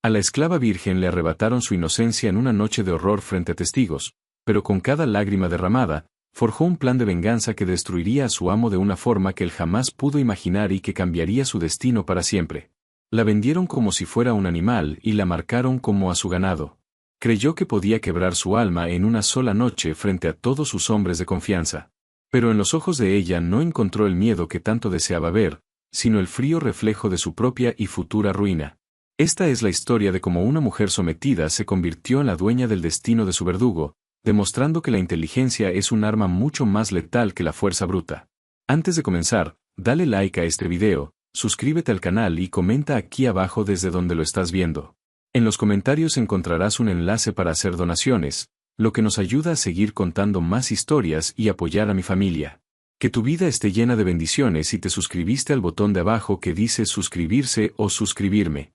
A la esclava virgen le arrebataron su inocencia en una noche de horror frente a testigos, pero con cada lágrima derramada, forjó un plan de venganza que destruiría a su amo de una forma que él jamás pudo imaginar y que cambiaría su destino para siempre. La vendieron como si fuera un animal y la marcaron como a su ganado. Creyó que podía quebrar su alma en una sola noche frente a todos sus hombres de confianza. Pero en los ojos de ella no encontró el miedo que tanto deseaba ver, sino el frío reflejo de su propia y futura ruina. Esta es la historia de cómo una mujer sometida se convirtió en la dueña del destino de su verdugo, demostrando que la inteligencia es un arma mucho más letal que la fuerza bruta. Antes de comenzar, dale like a este video, suscríbete al canal y comenta aquí abajo desde donde lo estás viendo. En los comentarios encontrarás un enlace para hacer donaciones, lo que nos ayuda a seguir contando más historias y apoyar a mi familia. Que tu vida esté llena de bendiciones si te suscribiste al botón de abajo que dice suscribirse o suscribirme.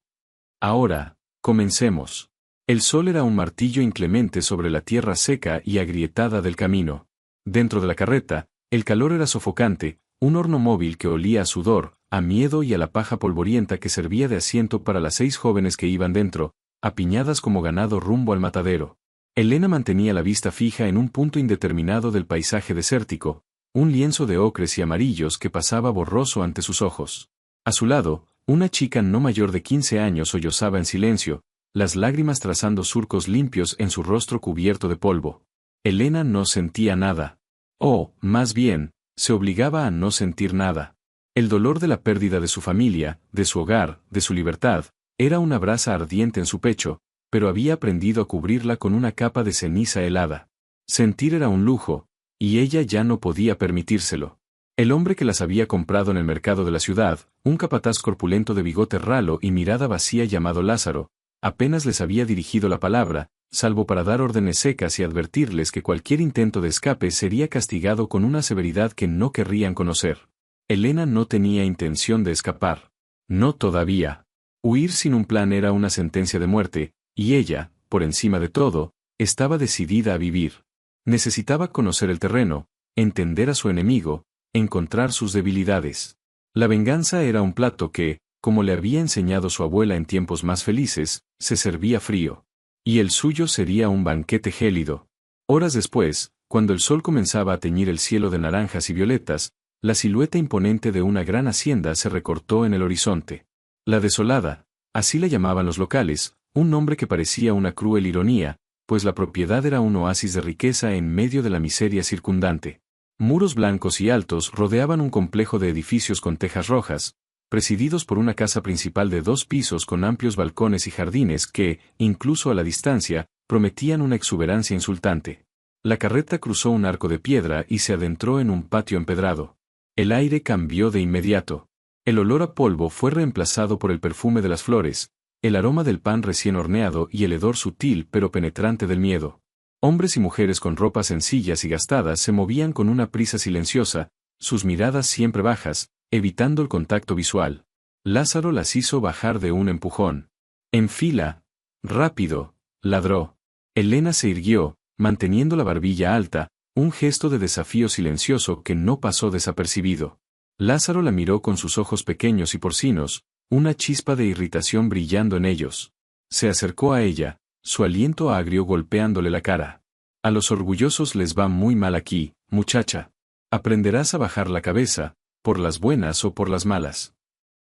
Ahora, comencemos. El sol era un martillo inclemente sobre la tierra seca y agrietada del camino. Dentro de la carreta, el calor era sofocante, un horno móvil que olía a sudor, a miedo y a la paja polvorienta que servía de asiento para las 6 jóvenes que iban dentro, apiñadas como ganado rumbo al matadero. Elena mantenía la vista fija en un punto indeterminado del paisaje desértico, un lienzo de ocres y amarillos que pasaba borroso ante sus ojos. A su lado, una chica no mayor de 15 años sollozaba en silencio, las lágrimas trazando surcos limpios en su rostro cubierto de polvo. Elena no sentía nada. O, más bien, se obligaba a no sentir nada. El dolor de la pérdida de su familia, de su hogar, de su libertad, era una brasa ardiente en su pecho, pero había aprendido a cubrirla con una capa de ceniza helada. Sentir era un lujo, y ella ya no podía permitírselo. El hombre que las había comprado en el mercado de la ciudad, un capataz corpulento de bigote ralo y mirada vacía llamado Lázaro, apenas les había dirigido la palabra, salvo para dar órdenes secas y advertirles que cualquier intento de escape sería castigado con una severidad que no querrían conocer. Elena no tenía intención de escapar. No todavía. Huir sin un plan era una sentencia de muerte, y ella, por encima de todo, estaba decidida a vivir. Necesitaba conocer el terreno, entender a su enemigo, encontrar sus debilidades. La venganza era un plato que, como le había enseñado su abuela en tiempos más felices, se servía frío. Y el suyo sería un banquete gélido. Horas después, cuando el sol comenzaba a teñir el cielo de naranjas y violetas, la silueta imponente de una gran hacienda se recortó en el horizonte. La desolada, así la llamaban los locales, un nombre que parecía una cruel ironía, pues la propiedad era un oasis de riqueza en medio de la miseria circundante. Muros blancos y altos rodeaban un complejo de edificios con tejas rojas, presididos por una casa principal de 2 pisos con amplios balcones y jardines que, incluso a la distancia, prometían una exuberancia insultante. La carreta cruzó un arco de piedra y se adentró en un patio empedrado. El aire cambió de inmediato. El olor a polvo fue reemplazado por el perfume de las flores, el aroma del pan recién horneado y el hedor sutil pero penetrante del miedo. Hombres y mujeres con ropas sencillas y gastadas se movían con una prisa silenciosa, sus miradas siempre bajas, evitando el contacto visual. Lázaro las hizo bajar de un empujón. En fila. Rápido, ladró. Elena se irguió, manteniendo la barbilla alta, un gesto de desafío silencioso que no pasó desapercibido. Lázaro la miró con sus ojos pequeños y porcinos, una chispa de irritación brillando en ellos. Se acercó a ella, su aliento agrio golpeándole la cara. A los orgullosos les va muy mal aquí, muchacha. Aprenderás a bajar la cabeza, por las buenas o por las malas.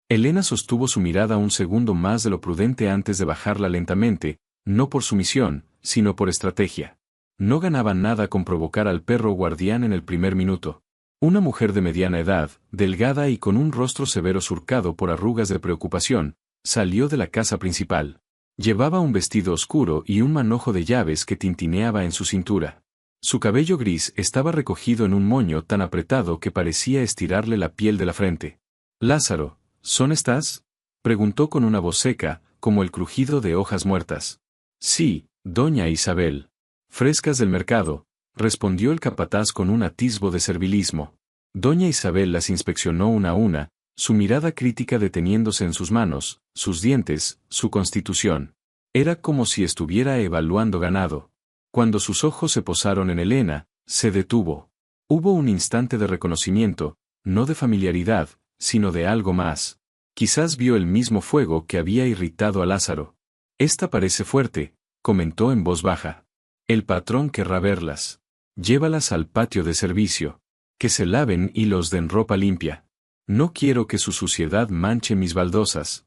Elena sostuvo su mirada un segundo más de lo prudente antes de bajarla lentamente, no por sumisión, sino por estrategia. No ganaba nada con provocar al perro guardián en el primer minuto. Una mujer de mediana edad, delgada y con un rostro severo surcado por arrugas de preocupación, salió de la casa principal. Llevaba un vestido oscuro y un manojo de llaves que tintineaba en su cintura. Su cabello gris estaba recogido en un moño tan apretado que parecía estirarle la piel de la frente. «Lázaro, ¿son estás?», preguntó con una voz seca, como el crujido de hojas muertas. «Sí, doña Isabel. Frescas del mercado», respondió el capataz con un atisbo de servilismo. Doña Isabel las inspeccionó una a una, su mirada crítica deteniéndose en sus manos, sus dientes, su constitución. Era como si estuviera evaluando ganado. Cuando sus ojos se posaron en Elena, se detuvo. Hubo un instante de reconocimiento, no de familiaridad, sino de algo más. Quizás vio el mismo fuego que había irritado a Lázaro. Esta parece fuerte, comentó en voz baja. El patrón querrá verlas. Llévalas al patio de servicio. Que se laven y los den ropa limpia. No quiero que su suciedad manche mis baldosas.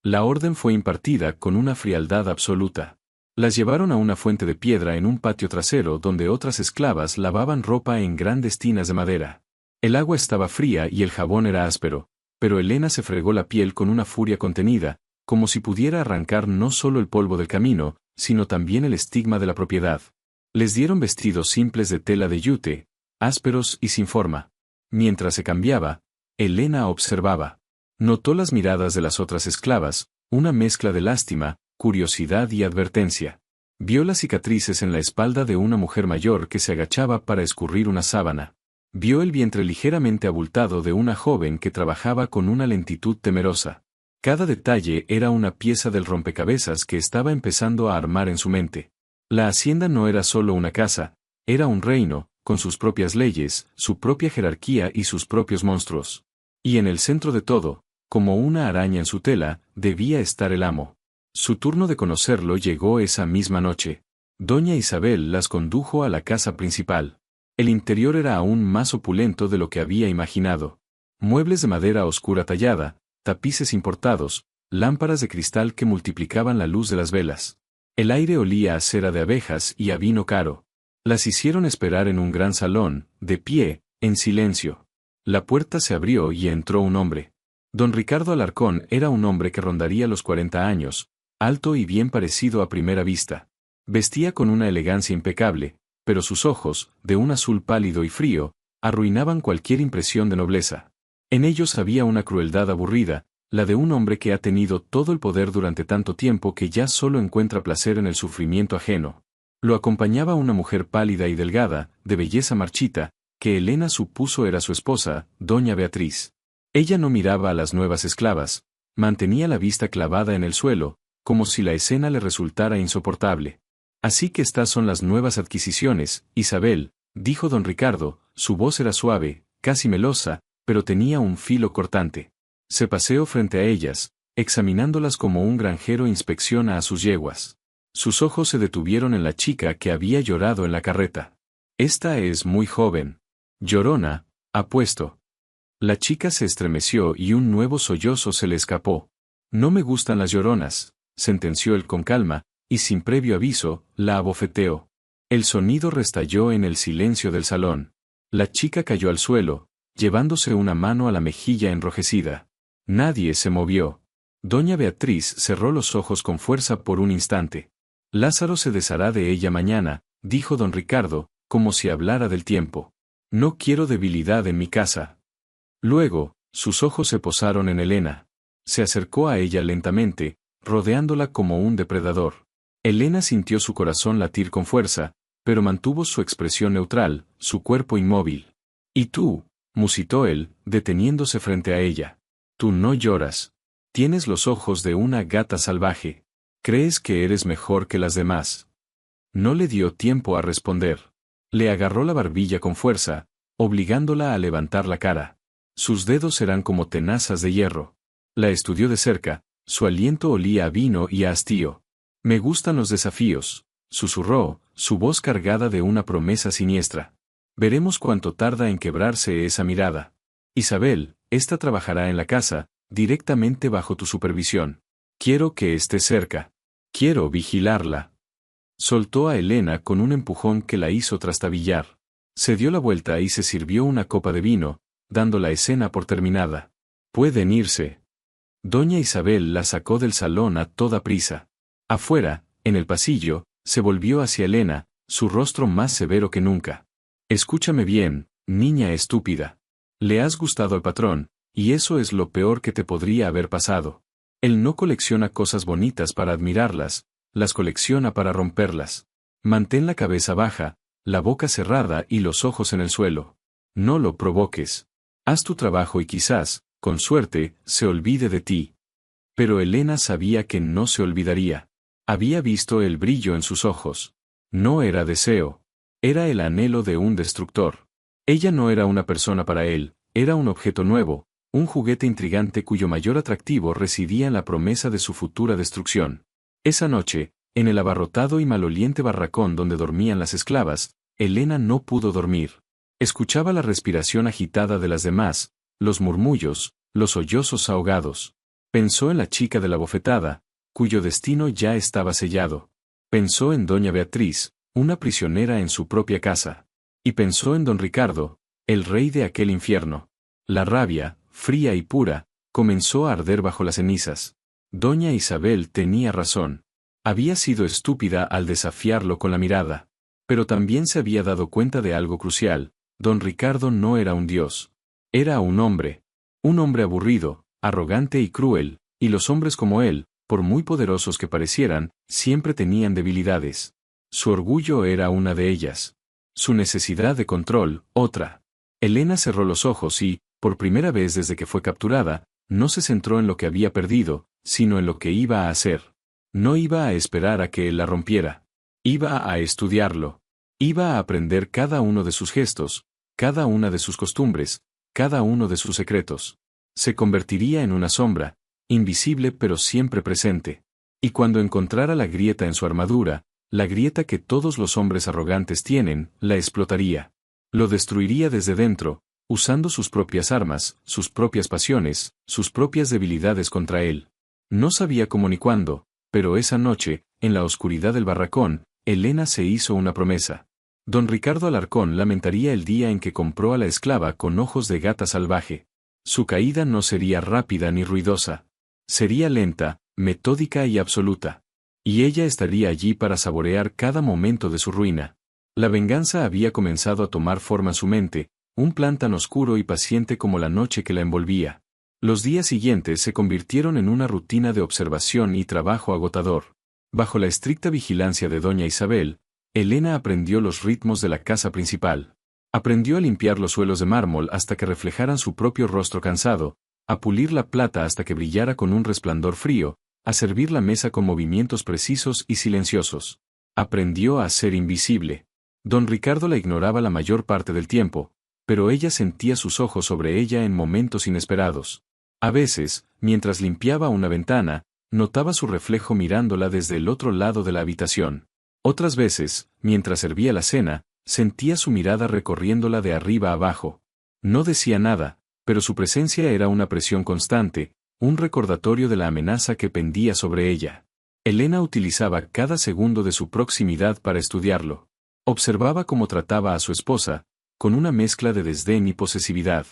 La orden fue impartida con una frialdad absoluta. Las llevaron a una fuente de piedra en un patio trasero donde otras esclavas lavaban ropa en grandes tinas de madera. El agua estaba fría y el jabón era áspero, pero Helena se fregó la piel con una furia contenida, como si pudiera arrancar no solo el polvo del camino, sino también el estigma de la propiedad. Les dieron vestidos simples de tela de yute, ásperos y sin forma. Mientras se cambiaba, Helena observaba. Notó las miradas de las otras esclavas, una mezcla de lástima, curiosidad y advertencia. Vio las cicatrices en la espalda de una mujer mayor que se agachaba para escurrir una sábana. Vio el vientre ligeramente abultado de una joven que trabajaba con una lentitud temerosa. Cada detalle era una pieza del rompecabezas que estaba empezando a armar en su mente. La hacienda no era solo una casa, era un reino, con sus propias leyes, su propia jerarquía y sus propios monstruos. Y en el centro de todo, como una araña en su tela, debía estar el amo. Su turno de conocerlo llegó esa misma noche. Doña Isabel las condujo a la casa principal. El interior era aún más opulento de lo que había imaginado. Muebles de madera oscura tallada, tapices importados, lámparas de cristal que multiplicaban la luz de las velas. El aire olía a cera de abejas y a vino caro. Las hicieron esperar en un gran salón, de pie, en silencio. La puerta se abrió y entró un hombre. Don Ricardo Alarcón era un hombre que rondaría los 40 años, alto y bien parecido a primera vista. Vestía con una elegancia impecable, pero sus ojos, de un azul pálido y frío, arruinaban cualquier impresión de nobleza. En ellos había una crueldad aburrida, la de un hombre que ha tenido todo el poder durante tanto tiempo que ya solo encuentra placer en el sufrimiento ajeno. Lo acompañaba una mujer pálida y delgada, de belleza marchita, que Helena supuso era su esposa, doña Beatriz. Ella no miraba a las nuevas esclavas, mantenía la vista clavada en el suelo, como si la escena le resultara insoportable. Así que estas son las nuevas adquisiciones, Isabel, dijo don Ricardo, su voz era suave, casi melosa, pero tenía un filo cortante. Se paseó frente a ellas, examinándolas como un granjero inspecciona a sus yeguas. Sus ojos se detuvieron en la chica que había llorado en la carreta. Esta es muy joven. Llorona, apuesto. La chica se estremeció y un nuevo sollozo se le escapó. No me gustan las lloronas, sentenció él con calma, y sin previo aviso, la abofeteó. El sonido restalló en el silencio del salón. La chica cayó al suelo, llevándose una mano a la mejilla enrojecida. Nadie se movió. Doña Beatriz cerró los ojos con fuerza por un instante. Lázaro se deshará de ella mañana, dijo don Ricardo, como si hablara del tiempo. No quiero debilidad en mi casa. Luego, sus ojos se posaron en Helena. Se acercó a ella lentamente, rodeándola como un depredador. Helena sintió su corazón latir con fuerza, pero mantuvo su expresión neutral, su cuerpo inmóvil. «¿Y tú?», musitó él, deteniéndose frente a ella. «Tú no lloras. Tienes los ojos de una gata salvaje. ¿Crees que eres mejor que las demás?». No le dio tiempo a responder. Le agarró la barbilla con fuerza, obligándola a levantar la cara. Sus dedos eran como tenazas de hierro. La estudió de cerca, su aliento olía a vino y a hastío. «Me gustan los desafíos», susurró, su voz cargada de una promesa siniestra. «Veremos cuánto tarda en quebrarse esa mirada. Isabel, esta trabajará en la casa, directamente bajo tu supervisión. Quiero que esté cerca. Quiero vigilarla». Soltó a Helena con un empujón que la hizo trastabillar. Se dio la vuelta y se sirvió una copa de vino, dando la escena por terminada. «Pueden irse». Doña Isabel la sacó del salón a toda prisa. Afuera, en el pasillo, se volvió hacia Helena, su rostro más severo que nunca. «Escúchame bien, niña estúpida. Le has gustado al patrón, y eso es lo peor que te podría haber pasado. Él no colecciona cosas bonitas para admirarlas, las colecciona para romperlas. Mantén la cabeza baja, la boca cerrada y los ojos en el suelo. No lo provoques. Haz tu trabajo y quizás, con suerte, se olvide de ti». Pero Helena sabía que no se olvidaría. Había visto el brillo en sus ojos. No era deseo. Era el anhelo de un destructor. Ella no era una persona para él, era un objeto nuevo, un juguete intrigante cuyo mayor atractivo residía en la promesa de su futura destrucción. Esa noche, en el abarrotado y maloliente barracón donde dormían las esclavas, Elena no pudo dormir. Escuchaba la respiración agitada de las demás, los murmullos, los sollozos ahogados. Pensó en la chica de la bofetada, cuyo destino ya estaba sellado. Pensó en doña Beatriz, una prisionera en su propia casa. Y pensó en don Ricardo, el rey de aquel infierno. La rabia, fría y pura, comenzó a arder bajo las cenizas. Doña Isabel tenía razón. Había sido estúpida al desafiarlo con la mirada. Pero también se había dado cuenta de algo crucial: don Ricardo no era un dios. Era un hombre aburrido, arrogante y cruel, y los hombres como él, por muy poderosos que parecieran, siempre tenían debilidades. Su orgullo era una de ellas. Su necesidad de control, otra. Elena cerró los ojos y, por primera vez desde que fue capturada, no se centró en lo que había perdido, sino en lo que iba a hacer. No iba a esperar a que él la rompiera. Iba a estudiarlo. Iba a aprender cada uno de sus gestos, cada una de sus costumbres, cada uno de sus secretos. Se convertiría en una sombra, invisible pero siempre presente. Y cuando encontrara la grieta en su armadura, la grieta que todos los hombres arrogantes tienen, la explotaría. Lo destruiría desde dentro, usando sus propias armas, sus propias pasiones, sus propias debilidades contra él. No sabía cómo ni cuándo, pero esa noche, en la oscuridad del barracón, Elena se hizo una promesa. Don Ricardo Alarcón lamentaría el día en que compró a la esclava con ojos de gata salvaje. Su caída no sería rápida ni ruidosa. Sería lenta, metódica y absoluta. Y ella estaría allí para saborear cada momento de su ruina. La venganza había comenzado a tomar forma en su mente, un plan tan oscuro y paciente como la noche que la envolvía. Los días siguientes se convirtieron en una rutina de observación y trabajo agotador. Bajo la estricta vigilancia de doña Isabel, Elena aprendió los ritmos de la casa principal. Aprendió a limpiar los suelos de mármol hasta que reflejaran su propio rostro cansado, a pulir la plata hasta que brillara con un resplandor frío, a servir la mesa con movimientos precisos y silenciosos. Aprendió a ser invisible. Don Ricardo la ignoraba la mayor parte del tiempo, pero ella sentía sus ojos sobre ella en momentos inesperados. A veces, mientras limpiaba una ventana, notaba su reflejo mirándola desde el otro lado de la habitación. Otras veces, mientras servía la cena, sentía su mirada recorriéndola de arriba a abajo. No decía nada, pero su presencia era una presión constante, un recordatorio de la amenaza que pendía sobre ella. Elena utilizaba cada segundo de su proximidad para estudiarlo. Observaba cómo trataba a su esposa, con una mezcla de desdén y posesividad.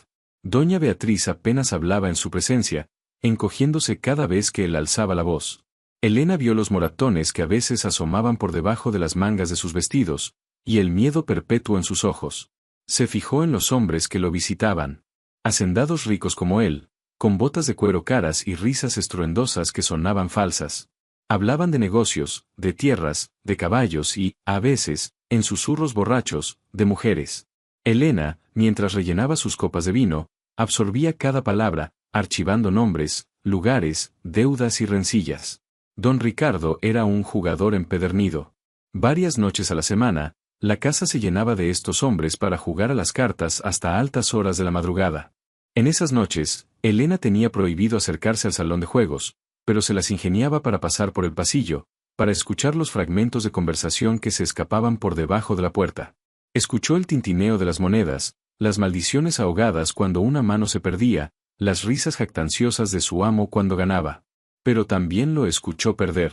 Doña Beatriz apenas hablaba en su presencia, encogiéndose cada vez que él alzaba la voz. Elena vio los moratones que a veces asomaban por debajo de las mangas de sus vestidos, y el miedo perpetuo en sus ojos. Se fijó en los hombres que lo visitaban. Hacendados ricos como él, con botas de cuero caras y risas estruendosas que sonaban falsas. Hablaban de negocios, de tierras, de caballos y, a veces, en susurros borrachos, de mujeres. Elena, mientras rellenaba sus copas de vino, absorbía cada palabra, archivando nombres, lugares, deudas y rencillas. Don Ricardo era un jugador empedernido. Varias noches a la semana, la casa se llenaba de estos hombres para jugar a las cartas hasta altas horas de la madrugada. En esas noches, Elena tenía prohibido acercarse al salón de juegos, pero se las ingeniaba para pasar por el pasillo, para escuchar los fragmentos de conversación que se escapaban por debajo de la puerta. Escuchó el tintineo de las monedas, las maldiciones ahogadas cuando una mano se perdía, las risas jactanciosas de su amo cuando ganaba. Pero también lo escuchó perder.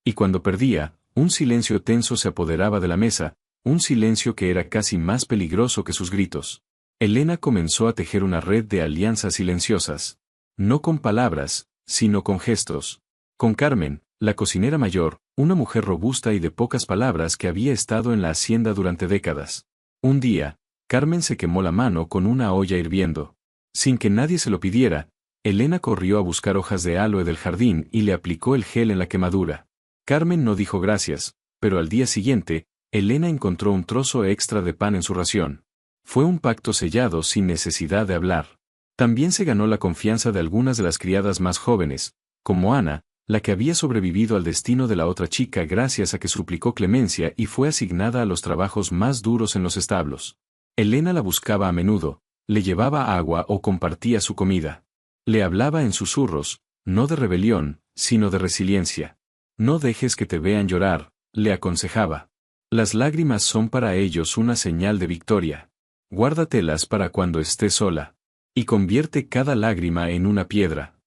Y cuando perdía, un silencio tenso se apoderaba de la mesa, un silencio que era casi más peligroso que sus gritos. Elena comenzó a tejer una red de alianzas silenciosas. No con palabras, sino con gestos. Con Carmen, la cocinera mayor, una mujer robusta y de pocas palabras que había estado en la hacienda durante décadas. Un día, Carmen se quemó la mano con una olla hirviendo. Sin que nadie se lo pidiera, Elena corrió a buscar hojas de aloe del jardín y le aplicó el gel en la quemadura. Carmen no dijo gracias, pero al día siguiente, Elena encontró un trozo extra de pan en su ración. Fue un pacto sellado sin necesidad de hablar. También se ganó la confianza de algunas de las criadas más jóvenes, como Ana, la que había sobrevivido al destino de la otra chica gracias a que suplicó clemencia y fue asignada a los trabajos más duros en los establos. Elena la buscaba a menudo, le llevaba agua o compartía su comida. Le hablaba en susurros, no de rebelión, sino de resiliencia. No dejes que te vean llorar, le aconsejaba. Las lágrimas son para ellos una señal de victoria. Guárdatelas para cuando estés sola. Y convierte cada lágrima en una piedra.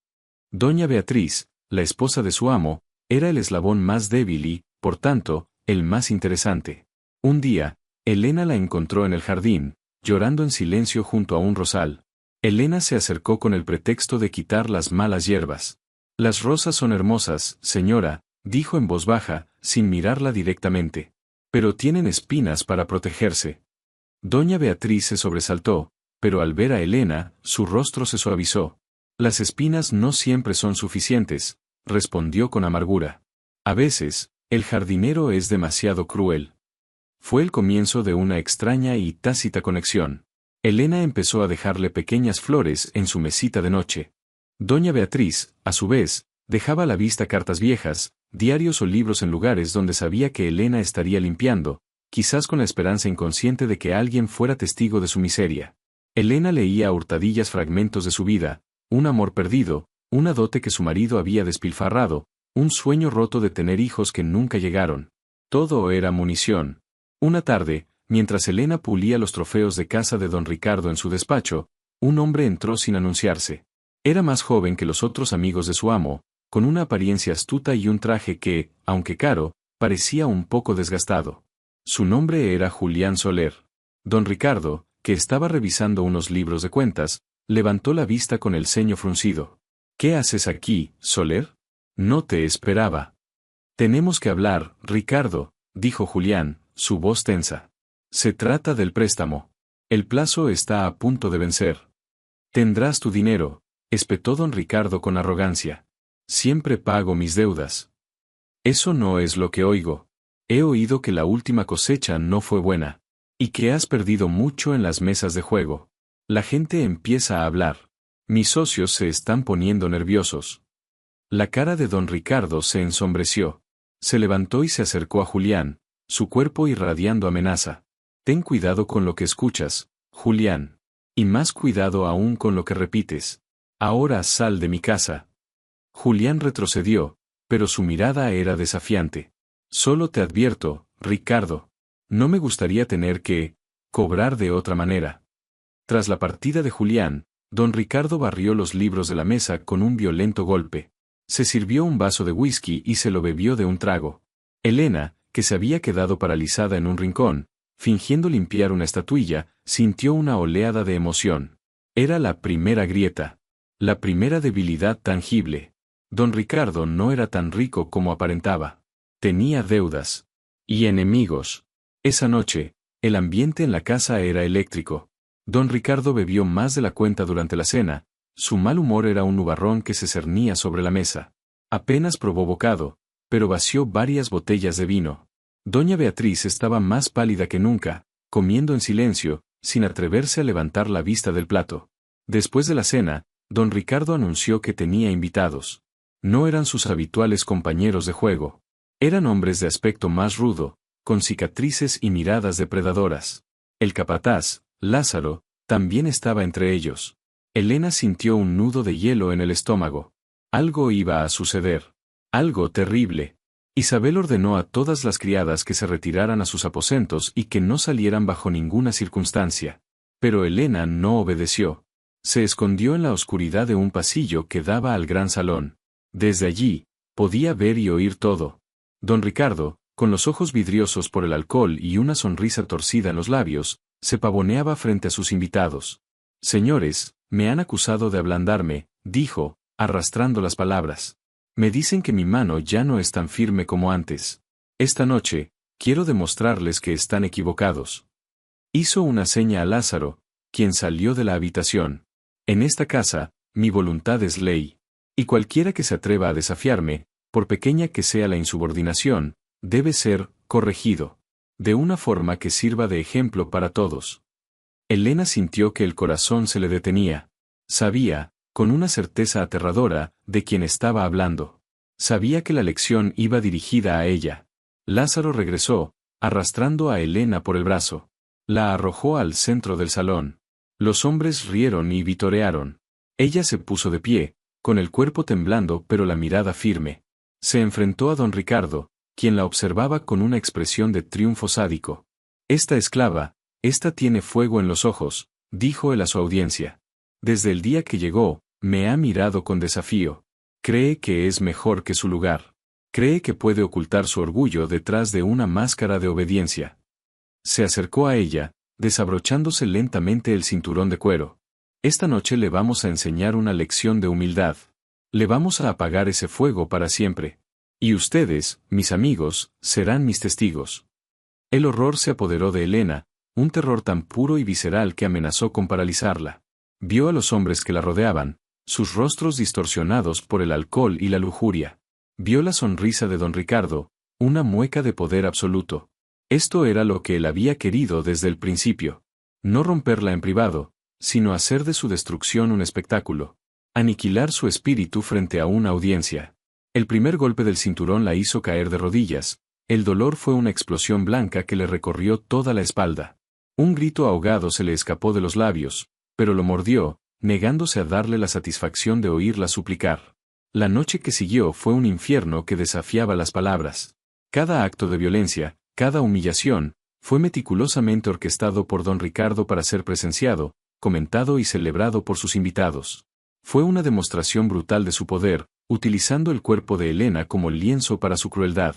Doña Beatriz, la esposa de su amo, era el eslabón más débil y, por tanto, el más interesante. Un día, Elena la encontró en el jardín, llorando en silencio junto a un rosal. Elena se acercó con el pretexto de quitar las malas hierbas. Las rosas son hermosas, señora, dijo en voz baja, sin mirarla directamente. Pero tienen espinas para protegerse. Doña Beatriz se sobresaltó, pero al ver a Elena, su rostro se suavizó. Las espinas no siempre son suficientes, respondió con amargura. A veces, el jardinero es demasiado cruel. Fue el comienzo de una extraña y tácita conexión. Elena empezó a dejarle pequeñas flores en su mesita de noche. Doña Beatriz, a su vez, dejaba a la vista cartas viejas, diarios o libros en lugares donde sabía que Elena estaría limpiando, quizás con la esperanza inconsciente de que alguien fuera testigo de su miseria. Elena leía a hurtadillas fragmentos de su vida, un amor perdido, una dote que su marido había despilfarrado, un sueño roto de tener hijos que nunca llegaron. Todo era munición. Una tarde, mientras Elena pulía los trofeos de casa de don Ricardo en su despacho, un hombre entró sin anunciarse. Era más joven que los otros amigos de su amo, con una apariencia astuta y un traje que, aunque caro, parecía un poco desgastado. Su nombre era Julián Soler. Don Ricardo, que estaba revisando unos libros de cuentas, levantó la vista con el ceño fruncido. «¿Qué haces aquí, Soler? No te esperaba». «Tenemos que hablar, Ricardo», dijo Julián, su voz tensa. «Se trata del préstamo. El plazo está a punto de vencer». «Tendrás tu dinero», espetó don Ricardo con arrogancia. «Siempre pago mis deudas». «Eso no es lo que oigo. He oído que la última cosecha no fue buena. Y que has perdido mucho en las mesas de juego. La gente empieza a hablar. Mis socios se están poniendo nerviosos». La cara de don Ricardo se ensombreció. Se levantó y se acercó a Julián, su cuerpo irradiando amenaza. «Ten cuidado con lo que escuchas, Julián. Y más cuidado aún con lo que repites. Ahora sal de mi casa». Julián retrocedió, pero su mirada era desafiante. «Solo te advierto, Ricardo. No me gustaría tener que cobrar de otra manera». Tras la partida de Julián, don Ricardo barrió los libros de la mesa con un violento golpe. Se sirvió un vaso de whisky y se lo bebió de un trago. Elena, que se había quedado paralizada en un rincón, fingiendo limpiar una estatuilla, sintió una oleada de emoción. Era la primera grieta. La primera debilidad tangible. Don Ricardo no era tan rico como aparentaba. Tenía deudas. Y enemigos. Esa noche, el ambiente en la casa era eléctrico. Don Ricardo bebió más de la cuenta durante la cena. Su mal humor era un nubarrón que se cernía sobre la mesa. Apenas probó bocado, pero vació varias botellas de vino. Doña Beatriz estaba más pálida que nunca, comiendo en silencio, sin atreverse a levantar la vista del plato. Después de la cena, don Ricardo anunció que tenía invitados. No eran sus habituales compañeros de juego. Eran hombres de aspecto más rudo, con cicatrices y miradas depredadoras. El capataz, Lázaro, también estaba entre ellos. Elena sintió un nudo de hielo en el estómago. Algo iba a suceder. Algo terrible. Isabel ordenó a todas las criadas que se retiraran a sus aposentos y que no salieran bajo ninguna circunstancia. Pero Elena no obedeció. Se escondió en la oscuridad de un pasillo que daba al gran salón. Desde allí, podía ver y oír todo. Don Ricardo, con los ojos vidriosos por el alcohol y una sonrisa torcida en los labios, se pavoneaba frente a sus invitados. «Señores, me han acusado de ablandarme», dijo, arrastrando las palabras. «Me dicen que mi mano ya no es tan firme como antes. Esta noche, quiero demostrarles que están equivocados». Hizo una seña a Lázaro, quien salió de la habitación. «En esta casa, mi voluntad es ley. Y cualquiera que se atreva a desafiarme, por pequeña que sea la insubordinación, debe ser corregido. De una forma que sirva de ejemplo para todos». Elena sintió que el corazón se le detenía. Sabía, con una certeza aterradora, de quién estaba hablando. Sabía que la lección iba dirigida a ella. Lázaro regresó, arrastrando a Elena por el brazo. La arrojó al centro del salón. Los hombres rieron y vitorearon. Ella se puso de pie, con el cuerpo temblando pero la mirada firme. Se enfrentó a don Ricardo, quien la observaba con una expresión de triunfo sádico. Esta esclava, esta tiene fuego en los ojos, dijo él a su audiencia. Desde el día que llegó, me ha mirado con desafío. Cree que es mejor que su lugar. Cree que puede ocultar su orgullo detrás de una máscara de obediencia. Se acercó a ella, desabrochándose lentamente el cinturón de cuero. Esta noche le vamos a enseñar una lección de humildad. Le vamos a apagar ese fuego para siempre. Y ustedes, mis amigos, serán mis testigos. El horror se apoderó de Helena, un terror tan puro y visceral que amenazó con paralizarla. Vio a los hombres que la rodeaban, sus rostros distorsionados por el alcohol y la lujuria. Vio la sonrisa de don Ricardo, una mueca de poder absoluto. Esto era lo que él había querido desde el principio. No romperla en privado, sino hacer de su destrucción un espectáculo. Aniquilar su espíritu frente a una audiencia. El primer golpe del cinturón la hizo caer de rodillas. El dolor fue una explosión blanca que le recorrió toda la espalda. Un grito ahogado se le escapó de los labios, pero lo mordió, negándose a darle la satisfacción de oírla suplicar. La noche que siguió fue un infierno que desafiaba las palabras. Cada acto de violencia, cada humillación, fue meticulosamente orquestado por don Ricardo para ser presenciado, comentado y celebrado por sus invitados. Fue una demostración brutal de su poder, utilizando el cuerpo de Helena como lienzo para su crueldad.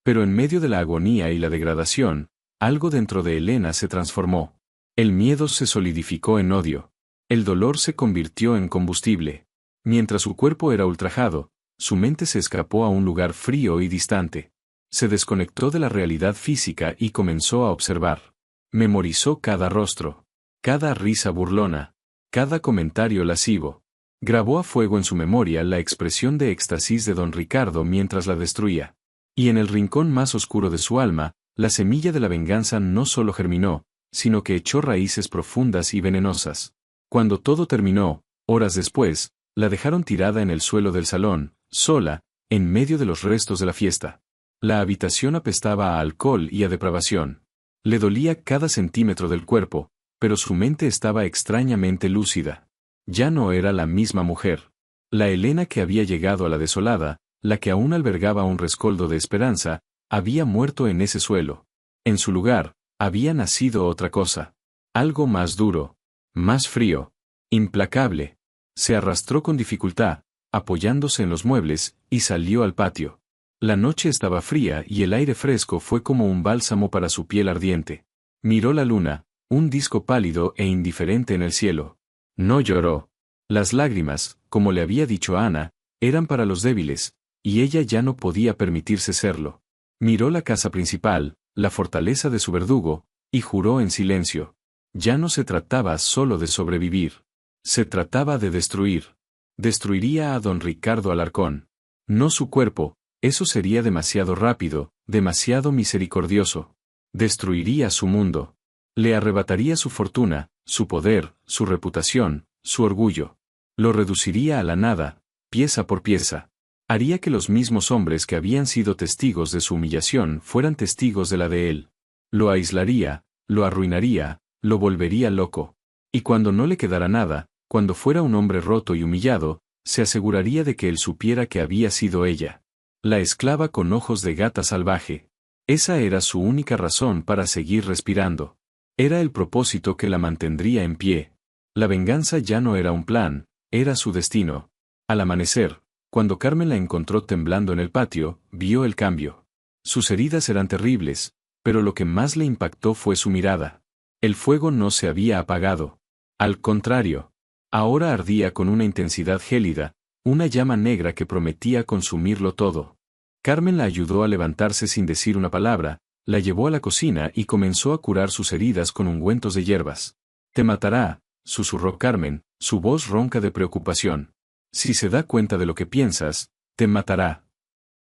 Pero en medio de la agonía y la degradación, algo dentro de Helena se transformó. El miedo se solidificó en odio. El dolor se convirtió en combustible. Mientras su cuerpo era ultrajado, su mente se escapó a un lugar frío y distante. Se desconectó de la realidad física y comenzó a observar. Memorizó cada rostro, cada risa burlona, cada comentario lascivo. Grabó a fuego en su memoria la expresión de éxtasis de don Ricardo mientras la destruía. Y en el rincón más oscuro de su alma, la semilla de la venganza no solo germinó, sino que echó raíces profundas y venenosas. Cuando todo terminó, horas después, la dejaron tirada en el suelo del salón, sola, en medio de los restos de la fiesta. La habitación apestaba a alcohol y a depravación. Le dolía cada centímetro del cuerpo, pero su mente estaba extrañamente lúcida. Ya no era la misma mujer. La Helena que había llegado a la desolada, la que aún albergaba un rescoldo de esperanza, había muerto en ese suelo. En su lugar, había nacido otra cosa. Algo más duro, más frío, implacable. Se arrastró con dificultad, apoyándose en los muebles, y salió al patio. La noche estaba fría y el aire fresco fue como un bálsamo para su piel ardiente. Miró la luna, un disco pálido e indiferente en el cielo. No lloró. Las lágrimas, como le había dicho a Ana, eran para los débiles, y ella ya no podía permitirse serlo. Miró la casa principal, la fortaleza de su verdugo, y juró en silencio. Ya no se trataba solo de sobrevivir. Se trataba de destruir. Destruiría a don Ricardo Alarcón. No su cuerpo, eso sería demasiado rápido, demasiado misericordioso. Destruiría su mundo. Le arrebataría su fortuna, su poder, su reputación, su orgullo. Lo reduciría a la nada, pieza por pieza. Haría que los mismos hombres que habían sido testigos de su humillación fueran testigos de la de él. Lo aislaría, lo arruinaría, lo volvería loco. Y cuando no le quedara nada, cuando fuera un hombre roto y humillado, se aseguraría de que él supiera que había sido ella. La esclava con ojos de gata salvaje. Esa era su única razón para seguir respirando. Era el propósito que la mantendría en pie. La venganza ya no era un plan, era su destino. Al amanecer, cuando Carmen la encontró temblando en el patio, vio el cambio. Sus heridas eran terribles, pero lo que más le impactó fue su mirada. El fuego no se había apagado. Al contrario, ahora ardía con una intensidad gélida, una llama negra que prometía consumirlo todo. Carmen la ayudó a levantarse sin decir una palabra, la llevó a la cocina y comenzó a curar sus heridas con ungüentos de hierbas. «Te matará», susurró Carmen, su voz ronca de preocupación. «Si se da cuenta de lo que piensas, te matará».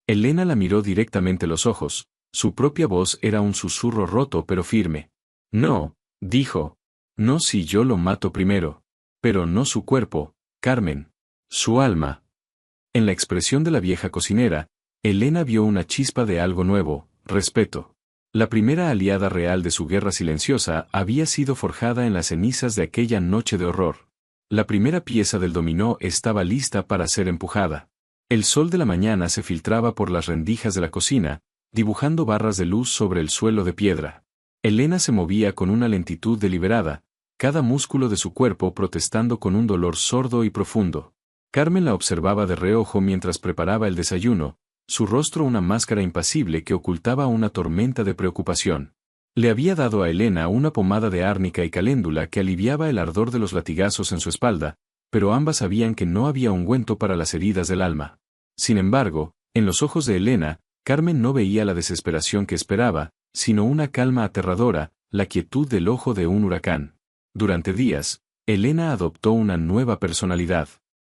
Helena la miró directamente a los ojos, su propia voz era un susurro roto pero firme. «No», dijo. «No si yo lo mato primero. Pero no su cuerpo, Carmen. Su alma». En la expresión de la vieja cocinera, Helena vio una chispa de algo nuevo, respeto. La primera aliada real de su guerra silenciosa había sido forjada en las cenizas de aquella noche de horror. La primera pieza del dominó estaba lista para ser empujada. El sol de la mañana se filtraba por las rendijas de la cocina, dibujando barras de luz sobre el suelo de piedra. Elena se movía con una lentitud deliberada, cada músculo de su cuerpo protestando con un dolor sordo y profundo. Carmen la observaba de reojo mientras preparaba el desayuno, su rostro una máscara impasible que ocultaba una tormenta de preocupación. Le había dado a Elena una pomada de árnica y caléndula que aliviaba el ardor de los latigazos en su espalda, pero ambas sabían que no había ungüento para las heridas del alma. Sin embargo, en los ojos de Elena, Carmen no veía la desesperación que esperaba, sino una calma aterradora, la quietud del ojo de un huracán. Durante días, Elena adoptó una nueva personalidad.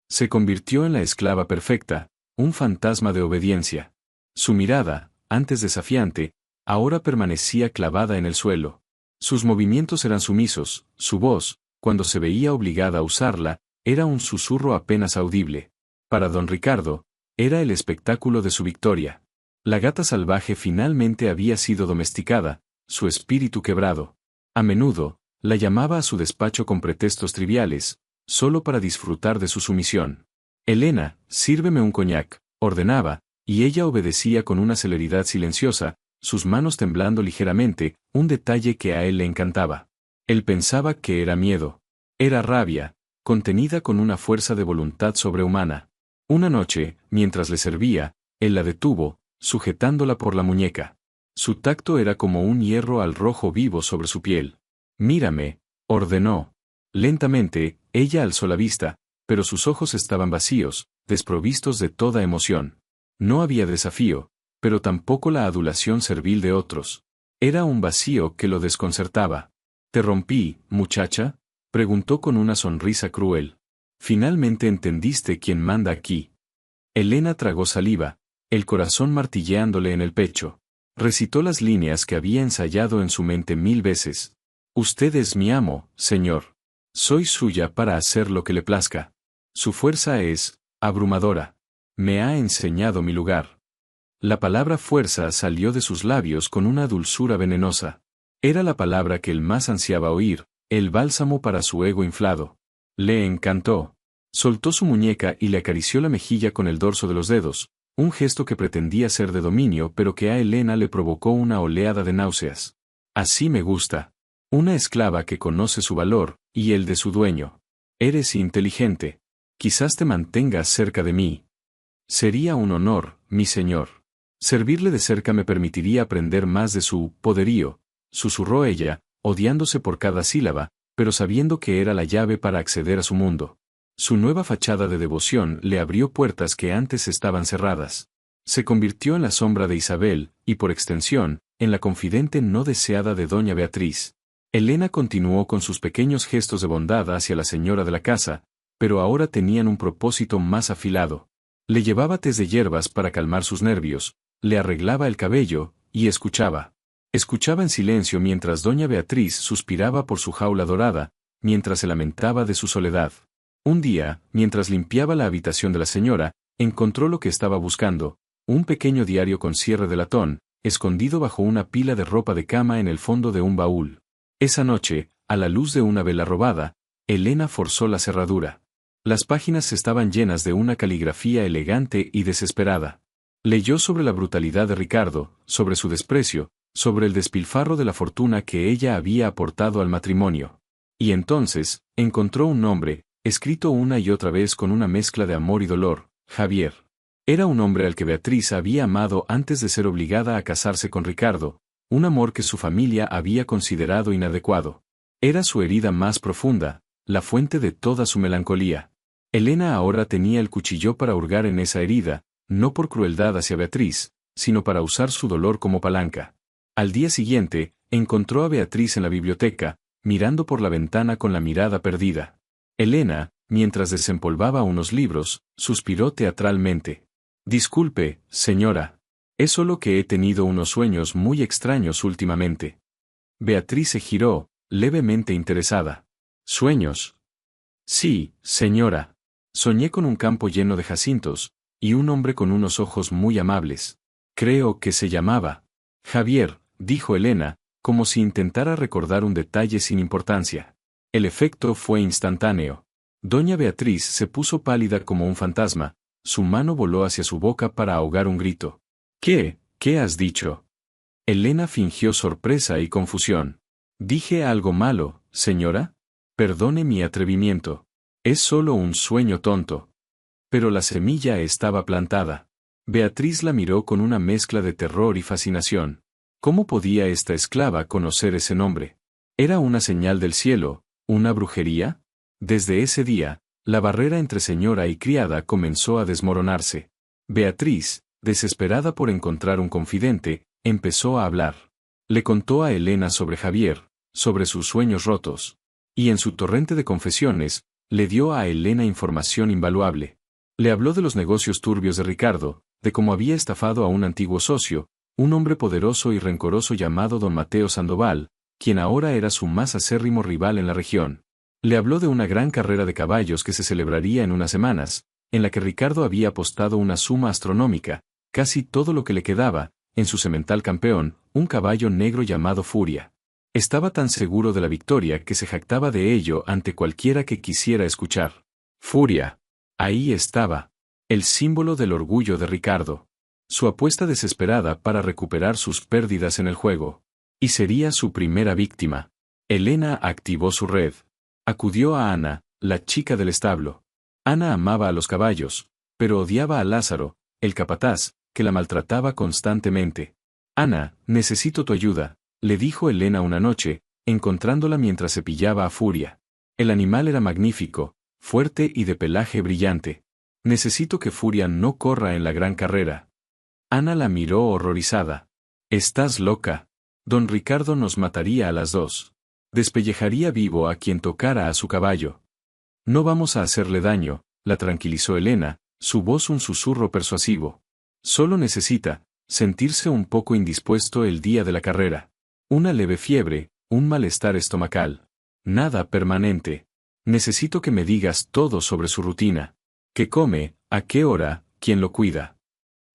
Se convirtió en la esclava perfecta, un fantasma de obediencia. Su mirada, antes desafiante, ahora permanecía clavada en el suelo. Sus movimientos eran sumisos, su voz, cuando se veía obligada a usarla, era un susurro apenas audible. Para don Ricardo, era el espectáculo de su victoria. La gata salvaje finalmente había sido domesticada, su espíritu quebrado. A menudo, la llamaba a su despacho con pretextos triviales, solo para disfrutar de su sumisión. Elena, sírveme un coñac, ordenaba, y ella obedecía con una celeridad silenciosa, sus manos temblando ligeramente, un detalle que a él le encantaba. Él pensaba que era miedo. Era rabia, contenida con una fuerza de voluntad sobrehumana. Una noche, mientras le servía, él la detuvo, sujetándola por la muñeca. Su tacto era como un hierro al rojo vivo sobre su piel. Mírame, ordenó. Lentamente, ella alzó la vista, pero sus ojos estaban vacíos, desprovistos de toda emoción. No había desafío, pero tampoco la adulación servil de otros. Era un vacío que lo desconcertaba. ¿Te rompí, muchacha?, preguntó con una sonrisa cruel. Finalmente entendiste quién manda aquí. Elena tragó saliva, el corazón martilleándole en el pecho. Recitó las líneas que había ensayado en su mente 1000 veces. Usted es mi amo, señor. Soy suya para hacer lo que le plazca. Su fuerza es abrumadora. Me ha enseñado mi lugar. La palabra fuerza salió de sus labios con una dulzura venenosa. Era la palabra que él más ansiaba oír, el bálsamo para su ego inflado. Le encantó. Soltó su muñeca y le acarició la mejilla con el dorso de los dedos, un gesto que pretendía ser de dominio pero que a Elena le provocó una oleada de náuseas. Así me gusta. Una esclava que conoce su valor, y el de su dueño. Eres inteligente. Quizás te mantengas cerca de mí. Sería un honor, mi señor. Servirle de cerca me permitiría aprender más de su poderío, susurró ella, odiándose por cada sílaba, pero sabiendo que era la llave para acceder a su mundo. Su nueva fachada de devoción le abrió puertas que antes estaban cerradas. Se convirtió en la sombra de Isabel, y por extensión, en la confidente no deseada de doña Beatriz. Elena continuó con sus pequeños gestos de bondad hacia la señora de la casa, pero ahora tenían un propósito más afilado. Le llevaba tés de hierbas para calmar sus nervios, le arreglaba el cabello, y escuchaba. Escuchaba en silencio mientras doña Beatriz suspiraba por su jaula dorada, mientras se lamentaba de su soledad. Un día, mientras limpiaba la habitación de la señora, encontró lo que estaba buscando, un pequeño diario con cierre de latón, escondido bajo una pila de ropa de cama en el fondo de un baúl. Esa noche, a la luz de una vela robada, Elena forzó la cerradura. Las páginas estaban llenas de una caligrafía elegante y desesperada. Leyó sobre la brutalidad de Ricardo, sobre su desprecio, sobre el despilfarro de la fortuna que ella había aportado al matrimonio. Y entonces, encontró un nombre, escrito una y otra vez con una mezcla de amor y dolor: Javier. Era un hombre al que Beatriz había amado antes de ser obligada a casarse con Ricardo, un amor que su familia había considerado inadecuado. Era su herida más profunda, la fuente de toda su melancolía. Elena ahora tenía el cuchillo para hurgar en esa herida, no por crueldad hacia Beatriz, sino para usar su dolor como palanca. Al día siguiente, encontró a Beatriz en la biblioteca, mirando por la ventana con la mirada perdida. Elena, mientras desempolvaba unos libros, suspiró teatralmente. Disculpe, señora. Es solo que he tenido unos sueños muy extraños últimamente. Beatriz se giró, levemente interesada. ¿Sueños? Sí, señora. Soñé con un campo lleno de jacintos, y un hombre con unos ojos muy amables. Creo que se llamaba Javier, dijo Elena, como si intentara recordar un detalle sin importancia. El efecto fue instantáneo. Doña Beatriz se puso pálida como un fantasma, Su mano voló hacia su boca para ahogar un grito. ¿Qué has dicho? Elena fingió sorpresa y confusión. ¿Dije algo malo, señora? Perdone mi atrevimiento. Es solo un sueño tonto. Pero la semilla estaba plantada. Beatriz la miró con una mezcla de terror y fascinación. ¿Cómo podía esta esclava conocer ese nombre? ¿Era una señal del cielo, una brujería? Desde ese día, la barrera entre señora y criada comenzó a desmoronarse. Beatriz, desesperada por encontrar un confidente, empezó a hablar. Le contó a Elena sobre Javier, sobre sus sueños rotos. Y en su torrente de confesiones, le dio a Elena información invaluable. Le habló de los negocios turbios de Ricardo, de cómo había estafado a un antiguo socio, un hombre poderoso y rencoroso llamado don Mateo Sandoval, quien ahora era su más acérrimo rival en la región. Le habló de una gran carrera de caballos que se celebraría en unas semanas, en la que Ricardo había apostado una suma astronómica, casi todo lo que le quedaba, en su semental campeón, un caballo negro llamado Furia. Estaba tan seguro de la victoria que se jactaba de ello ante cualquiera que quisiera escuchar. Furia. Ahí estaba. El símbolo del orgullo de Ricardo. Su apuesta desesperada para recuperar sus pérdidas en el juego. Y sería su primera víctima. Elena activó su red. Acudió a Ana, la chica del establo. Ana amaba a los caballos, pero odiaba a Lázaro, el capataz, que la maltrataba constantemente. Ana, necesito tu ayuda, le dijo Elena una noche, encontrándola mientras cepillaba a Furia. El animal era magnífico, fuerte y de pelaje brillante. Necesito que Furia no corra en la gran carrera. Ana la miró horrorizada. Estás loca. Don Ricardo nos mataría a las dos. Despellejaría vivo a quien tocara a su caballo. No vamos a hacerle daño, la tranquilizó Elena, su voz un susurro persuasivo. Solo necesita sentirse un poco indispuesto el día de la carrera. Una leve fiebre, un malestar estomacal. Nada permanente. Necesito que me digas todo sobre su rutina. ¿Qué come? ¿A qué hora? ¿Quién lo cuida?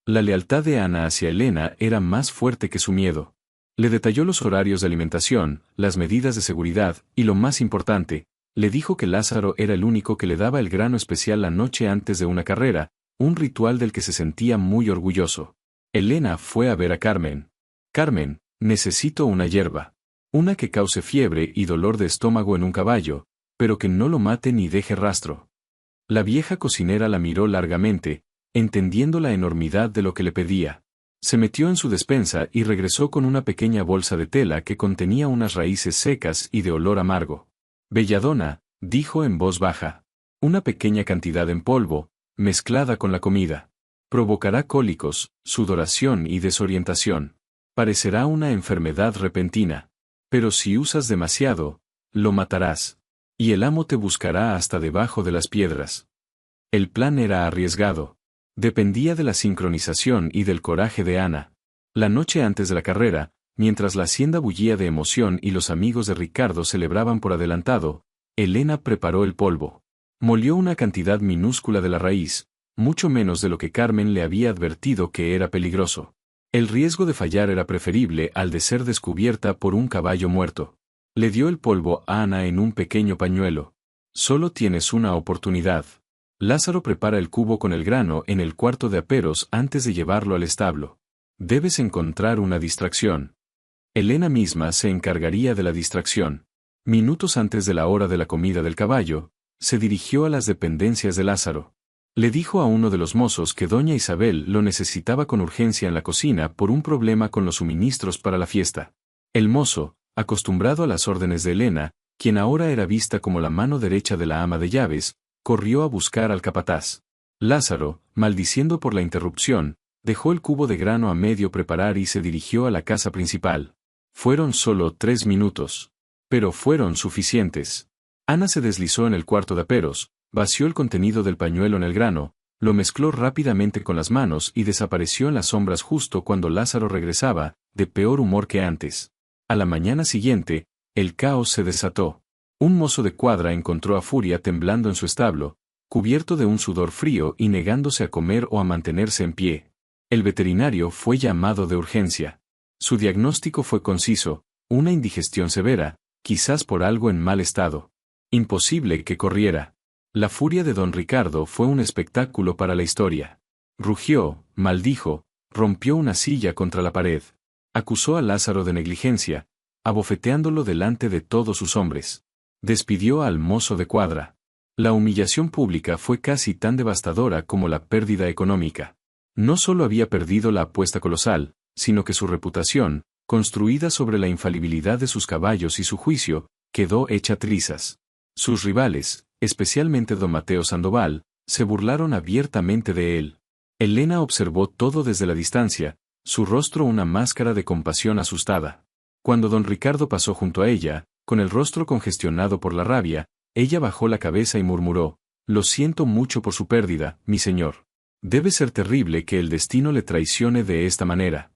La lealtad de Ana hacia Elena era más fuerte que su miedo. Le detalló los horarios de alimentación, las medidas de seguridad, y lo más importante, le dijo que Lázaro era el único que le daba el grano especial la noche antes de una carrera, un ritual del que se sentía muy orgulloso. Elena fue a ver a Carmen. Carmen, necesito una hierba. Una que cause fiebre y dolor de estómago en un caballo, pero que no lo mate ni deje rastro. La vieja cocinera la miró largamente, entendiendo la enormidad de lo que le pedía. Se metió en su despensa y regresó con una pequeña bolsa de tela que contenía unas raíces secas y de olor amargo. Belladona, dijo en voz baja. Una pequeña cantidad en polvo, mezclada con la comida. Provocará cólicos, sudoración y desorientación. Parecerá una enfermedad repentina. Pero si usas demasiado, lo matarás. Y el amo te buscará hasta debajo de las piedras. El plan era arriesgado. Dependía de la sincronización y del coraje de Ana. La noche antes de la carrera, mientras la hacienda bullía de emoción y los amigos de Ricardo celebraban por adelantado, Elena preparó el polvo. Molió una cantidad minúscula de la raíz, mucho menos de lo que Carmen le había advertido que era peligroso. El riesgo de fallar era preferible al de ser descubierta por un caballo muerto. Le dio el polvo a Ana en un pequeño pañuelo. Solo tienes una oportunidad. Lázaro prepara el cubo con el grano en el cuarto de aperos antes de llevarlo al establo. Debes encontrar una distracción. Elena misma se encargaría de la distracción. Minutos antes de la hora de la comida del caballo, se dirigió a las dependencias de Lázaro. Le dijo a uno de los mozos que doña Isabel lo necesitaba con urgencia en la cocina por un problema con los suministros para la fiesta. El mozo, acostumbrado a las órdenes de Elena, quien ahora era vista como la mano derecha de la ama de llaves, corrió a buscar al capataz. Lázaro, maldiciendo por la interrupción, dejó el cubo de grano a medio preparar y se dirigió a la casa principal. Fueron solo 3 minutos. Pero fueron suficientes. Ana se deslizó en el cuarto de aperos, vació el contenido del pañuelo en el grano, lo mezcló rápidamente con las manos y desapareció en las sombras justo cuando Lázaro regresaba, de peor humor que antes. A la mañana siguiente, el caos se desató. Un mozo de cuadra encontró a Furia temblando en su establo, cubierto de un sudor frío y negándose a comer o a mantenerse en pie. El veterinario fue llamado de urgencia. Su diagnóstico fue conciso, una indigestión severa, quizás por algo en mal estado. Imposible que corriera. La furia de don Ricardo fue un espectáculo para la historia. Rugió, maldijo, rompió una silla contra la pared. Acusó a Lázaro de negligencia, abofeteándolo delante de todos sus hombres. Despidió al mozo de cuadra. La humillación pública fue casi tan devastadora como la pérdida económica. No solo había perdido la apuesta colosal, sino que su reputación, construida sobre la infalibilidad de sus caballos y su juicio, quedó hecha trizas. Sus rivales, especialmente don Mateo Sandoval, se burlaron abiertamente de él. Elena observó todo desde la distancia, su rostro una máscara de compasión asustada. Cuando don Ricardo pasó junto a ella, con el rostro congestionado por la rabia, ella bajó la cabeza y murmuró: «Lo siento mucho por su pérdida, mi señor. Debe ser terrible que el destino le traicione de esta manera».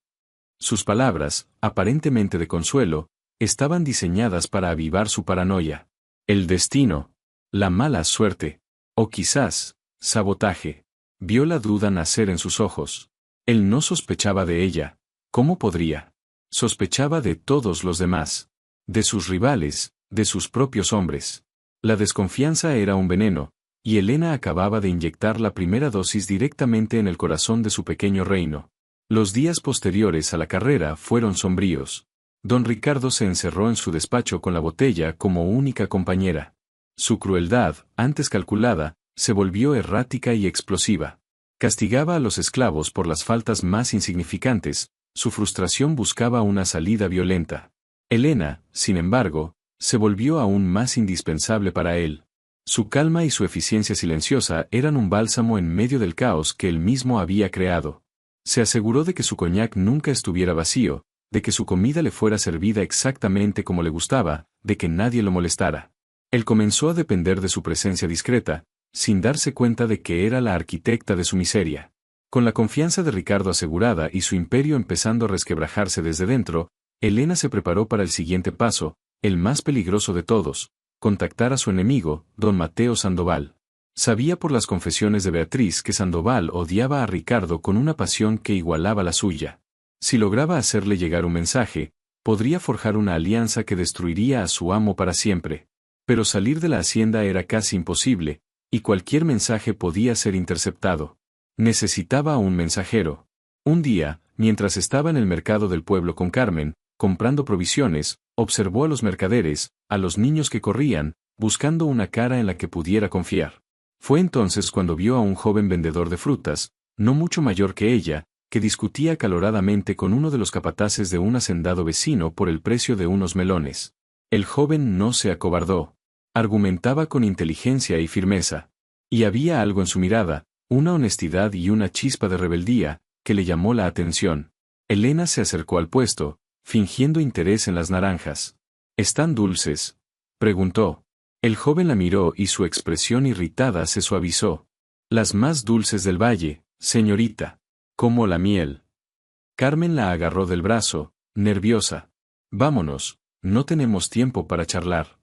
Sus palabras, aparentemente de consuelo, estaban diseñadas para avivar su paranoia. El destino, la mala suerte, o quizás, sabotaje. Vio la duda nacer en sus ojos. Él no sospechaba de ella. ¿Cómo podría? Sospechaba de todos los demás. De sus rivales, de sus propios hombres. La desconfianza era un veneno, y Elena acababa de inyectar la primera dosis directamente en el corazón de su pequeño reino. Los días posteriores a la carrera fueron sombríos. Don Ricardo se encerró en su despacho con la botella como única compañera. Su crueldad, antes calculada, se volvió errática y explosiva. Castigaba a los esclavos por las faltas más insignificantes, su frustración buscaba una salida violenta. Elena, sin embargo, se volvió aún más indispensable para él. Su calma y su eficiencia silenciosa eran un bálsamo en medio del caos que él mismo había creado. Se aseguró de que su coñac nunca estuviera vacío, de que su comida le fuera servida exactamente como le gustaba, de que nadie lo molestara. Él comenzó a depender de su presencia discreta, sin darse cuenta de que era la arquitecta de su miseria. Con la confianza de Ricardo asegurada y su imperio empezando a resquebrajarse desde dentro, Elena se preparó para el siguiente paso, el más peligroso de todos: contactar a su enemigo, don Mateo Sandoval. Sabía por las confesiones de Beatriz que Sandoval odiaba a Ricardo con una pasión que igualaba la suya. Si lograba hacerle llegar un mensaje, podría forjar una alianza que destruiría a su amo para siempre. Pero salir de la hacienda era casi imposible, y cualquier mensaje podía ser interceptado. Necesitaba a un mensajero. Un día, mientras estaba en el mercado del pueblo con Carmen, comprando provisiones, observó a los mercaderes, a los niños que corrían, buscando una cara en la que pudiera confiar. Fue entonces cuando vio a un joven vendedor de frutas, no mucho mayor que ella, que discutía acaloradamente con uno de los capataces de un hacendado vecino por el precio de unos melones. El joven no se acobardó. Argumentaba con inteligencia y firmeza. Y había algo en su mirada, una honestidad y una chispa de rebeldía, que le llamó la atención. Elena se acercó al puesto, fingiendo interés en las naranjas. ¿Están dulces?, preguntó. El joven la miró y su expresión irritada se suavizó. Las más dulces del valle, señorita. Como la miel. Carmen la agarró del brazo, nerviosa. Vámonos, no tenemos tiempo para charlar.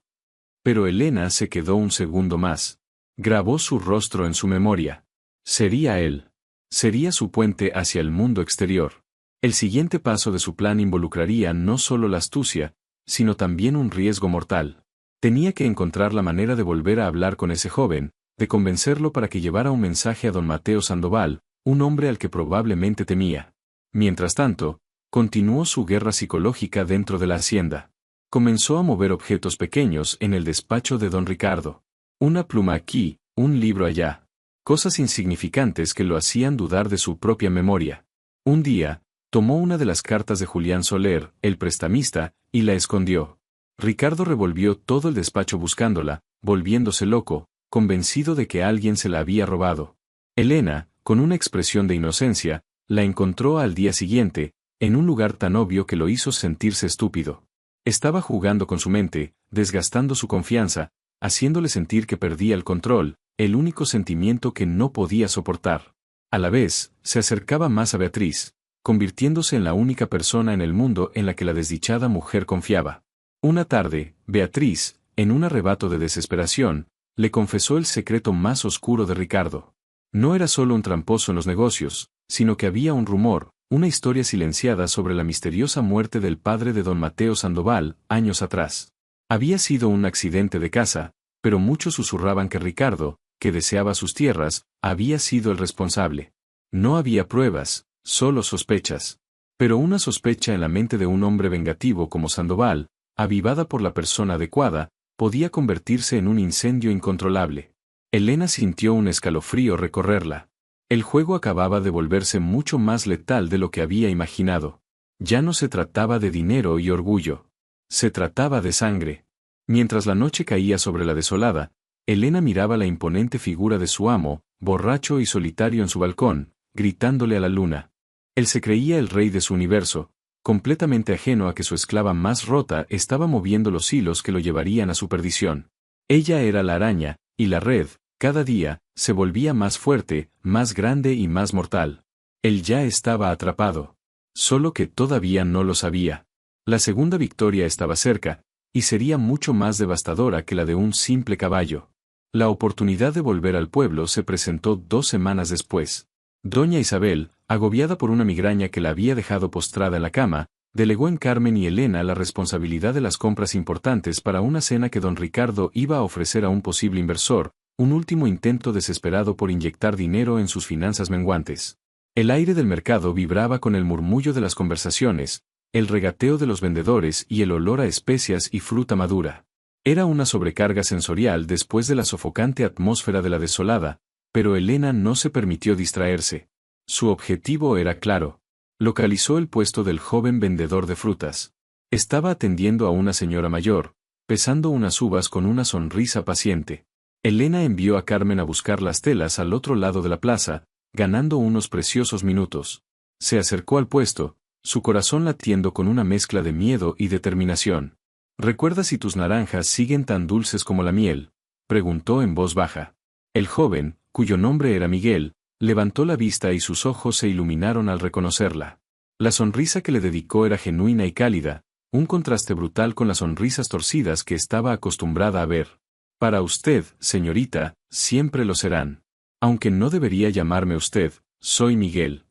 Pero Elena se quedó un segundo más. Grabó su rostro en su memoria. Sería él. Sería su puente hacia el mundo exterior. El siguiente paso de su plan involucraría no solo la astucia, sino también un riesgo mortal. Tenía que encontrar la manera de volver a hablar con ese joven, de convencerlo para que llevara un mensaje a don Mateo Sandoval, un hombre al que probablemente temía. Mientras tanto, continuó su guerra psicológica dentro de la hacienda. Comenzó a mover objetos pequeños en el despacho de don Ricardo. Una pluma aquí, un libro allá. Cosas insignificantes que lo hacían dudar de su propia memoria. Un día, tomó una de las cartas de Julián Soler, el prestamista, y la escondió. Ricardo revolvió todo el despacho buscándola, volviéndose loco, convencido de que alguien se la había robado. Elena, con una expresión de inocencia, la encontró al día siguiente, en un lugar tan obvio que lo hizo sentirse estúpido. Estaba jugando con su mente, desgastando su confianza, haciéndole sentir que perdía el control, el único sentimiento que no podía soportar. A la vez, se acercaba más a Beatriz, convirtiéndose en la única persona en el mundo en la que la desdichada mujer confiaba. Una tarde, Beatriz, en un arrebato de desesperación, le confesó el secreto más oscuro de Ricardo. No era solo un tramposo en los negocios, sino que había un rumor, una historia silenciada sobre la misteriosa muerte del padre de don Mateo Sandoval, años atrás. Había sido un accidente de caza, pero muchos susurraban que Ricardo, que deseaba sus tierras, había sido el responsable. No había pruebas, solo sospechas. Pero una sospecha en la mente de un hombre vengativo como Sandoval, avivada por la persona adecuada, podía convertirse en un incendio incontrolable. Elena sintió un escalofrío recorrerla. El juego acababa de volverse mucho más letal de lo que había imaginado. Ya no se trataba de dinero y orgullo. Se trataba de sangre. Mientras la noche caía sobre la desolada, Elena miraba la imponente figura de su amo, borracho y solitario en su balcón, gritándole a la luna. Él se creía el rey de su universo, completamente ajeno a que su esclava más rota estaba moviendo los hilos que lo llevarían a su perdición. Ella era la araña, y la red, cada día, se volvía más fuerte, más grande y más mortal. Él ya estaba atrapado. Solo que todavía no lo sabía. La segunda victoria estaba cerca, y sería mucho más devastadora que la de un simple caballo. La oportunidad de volver al pueblo se presentó 2 semanas después. Doña Isabel, agobiada por una migraña que la había dejado postrada en la cama, delegó en Carmen y Elena la responsabilidad de las compras importantes para una cena que don Ricardo iba a ofrecer a un posible inversor, un último intento desesperado por inyectar dinero en sus finanzas menguantes. El aire del mercado vibraba con el murmullo de las conversaciones, el regateo de los vendedores y el olor a especias y fruta madura. Era una sobrecarga sensorial después de la sofocante atmósfera de la desolada, pero Elena no se permitió distraerse. Su objetivo era claro. Localizó el puesto del joven vendedor de frutas. Estaba atendiendo a una señora mayor, pesando unas uvas con una sonrisa paciente. Elena envió a Carmen a buscar las telas al otro lado de la plaza, ganando unos preciosos minutos. Se acercó al puesto, su corazón latiendo con una mezcla de miedo y determinación. ¿Recuerdas si tus naranjas siguen tan dulces como la miel?, preguntó en voz baja. El joven, cuyo nombre era Miguel, levantó la vista y sus ojos se iluminaron al reconocerla. La sonrisa que le dedicó era genuina y cálida, un contraste brutal con las sonrisas torcidas que estaba acostumbrada a ver. Para usted, señorita, siempre lo serán. Aunque no debería llamarme usted, soy Miguel.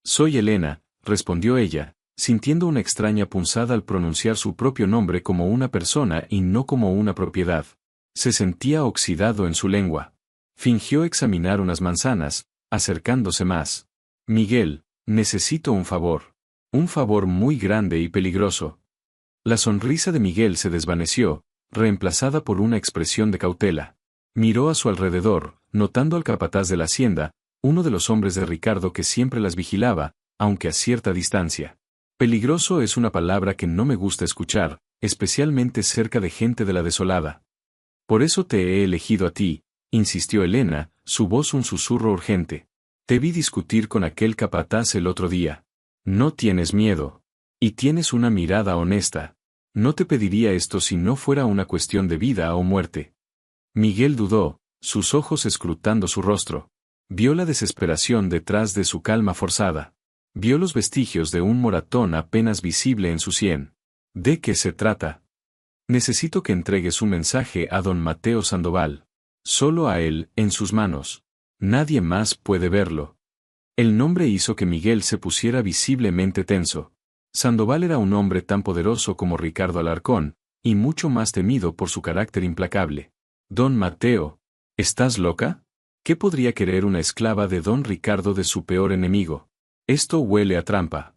Soy Elena, respondió ella, sintiendo una extraña punzada al pronunciar su propio nombre como una persona y no como una propiedad. Se sentía oxidado en su lengua. Fingió examinar unas manzanas, acercándose más. Miguel, necesito un favor. Un favor muy grande y peligroso. La sonrisa de Miguel se desvaneció, reemplazada por una expresión de cautela. Miró a su alrededor, notando al capataz de la hacienda, uno de los hombres de Ricardo que siempre las vigilaba, aunque a cierta distancia. Peligroso es una palabra que no me gusta escuchar, especialmente cerca de gente de la desolada. Por eso te he elegido a ti, insistió Elena, su voz un susurro urgente. Te vi discutir con aquel capataz el otro día. No tienes miedo. Y tienes una mirada honesta. No te pediría esto si no fuera una cuestión de vida o muerte. Miguel dudó, sus ojos escrutando su rostro. Vio la desesperación detrás de su calma forzada. Vio los vestigios de un moratón apenas visible en su sien. ¿De qué se trata? Necesito que entregues un mensaje a don Mateo Sandoval. Solo a él, en sus manos. Nadie más puede verlo. El nombre hizo que Miguel se pusiera visiblemente tenso. Sandoval era un hombre tan poderoso como Ricardo Alarcón, y mucho más temido por su carácter implacable. Don Mateo, ¿estás loca? ¿Qué podría querer una esclava de don Ricardo de su peor enemigo? Esto huele a trampa.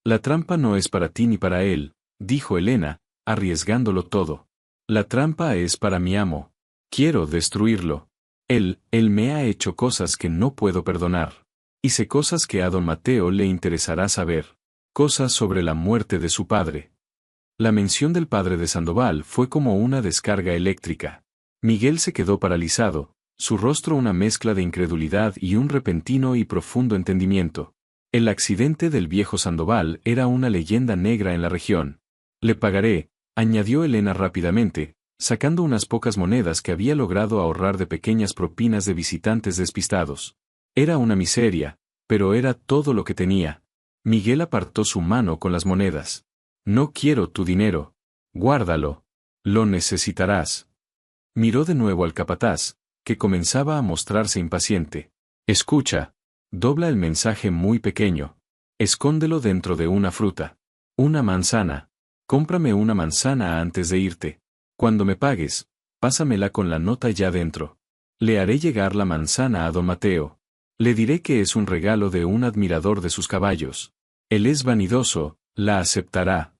La trampa no es para ti ni para él, dijo Elena, arriesgándolo todo. La trampa es para mi amo. Quiero destruirlo. Él me ha hecho cosas que no puedo perdonar. Hice cosas que a don Mateo le interesará saber. Cosas sobre la muerte de su padre. La mención del padre de Sandoval fue como una descarga eléctrica. Miguel se quedó paralizado, su rostro una mezcla de incredulidad y un repentino y profundo entendimiento. El accidente del viejo Sandoval era una leyenda negra en la región. Le pagaré, añadió Elena rápidamente, sacando unas pocas monedas que había logrado ahorrar de pequeñas propinas de visitantes despistados. Era una miseria, pero era todo lo que tenía. Miguel apartó su mano con las monedas. No quiero tu dinero. Guárdalo. Lo necesitarás. Miró de nuevo al capataz, que comenzaba a mostrarse impaciente. Escucha. Dobla el mensaje muy pequeño. Escóndelo dentro de una fruta. Una manzana. Cómprame una manzana antes de irte. Cuando me pagues, pásamela con la nota ya dentro. Le haré llegar la manzana a don Mateo. Le diré que es un regalo de un admirador de sus caballos. Él es vanidoso, la aceptará.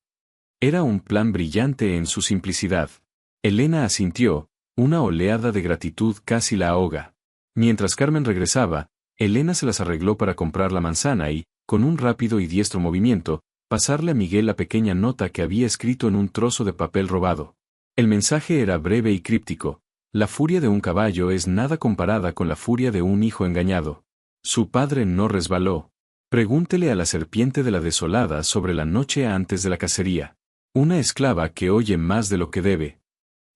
Era un plan brillante en su simplicidad. Elena asintió, una oleada de gratitud casi la ahoga. Mientras Carmen regresaba, Elena se las arregló para comprar la manzana y, con un rápido y diestro movimiento, pasarle a Miguel la pequeña nota que había escrito en un trozo de papel robado. El mensaje era breve y críptico. La furia de un caballo es nada comparada con la furia de un hijo engañado. Su padre no resbaló. Pregúntele a la serpiente de la desolada sobre la noche antes de la cacería. Una esclava que oye más de lo que debe.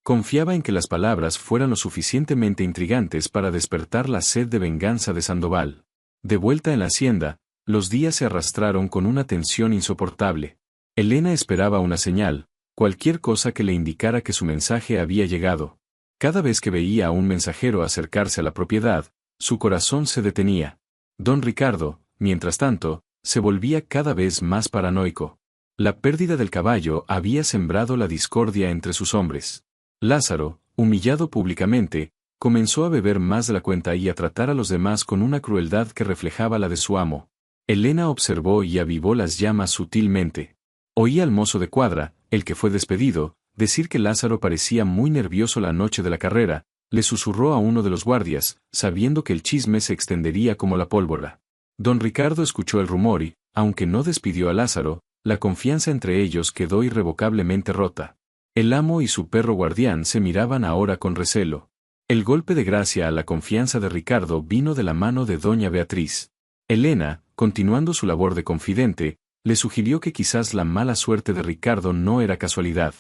Confiaba en que las palabras fueran lo suficientemente intrigantes para despertar la sed de venganza de Sandoval. De vuelta en la hacienda, los días se arrastraron con una tensión insoportable. Elena esperaba una señal, cualquier cosa que le indicara que su mensaje había llegado. Cada vez que veía a un mensajero acercarse a la propiedad, su corazón se detenía. Don Ricardo, mientras tanto, se volvía cada vez más paranoico. La pérdida del caballo había sembrado la discordia entre sus hombres. Lázaro, humillado públicamente, comenzó a beber más de la cuenta y a tratar a los demás con una crueldad que reflejaba la de su amo. Elena observó y avivó las llamas sutilmente. Oía al mozo de cuadra, el que fue despedido, decir que Lázaro parecía muy nervioso la noche de la carrera. Le susurró a uno de los guardias, sabiendo que el chisme se extendería como la pólvora. Don Ricardo escuchó el rumor y, aunque no despidió a Lázaro, la confianza entre ellos quedó irrevocablemente rota. El amo y su perro guardián se miraban ahora con recelo. El golpe de gracia a la confianza de Ricardo vino de la mano de doña Beatriz. Elena, continuando su labor de confidente, le sugirió que quizás la mala suerte de Ricardo no era casualidad.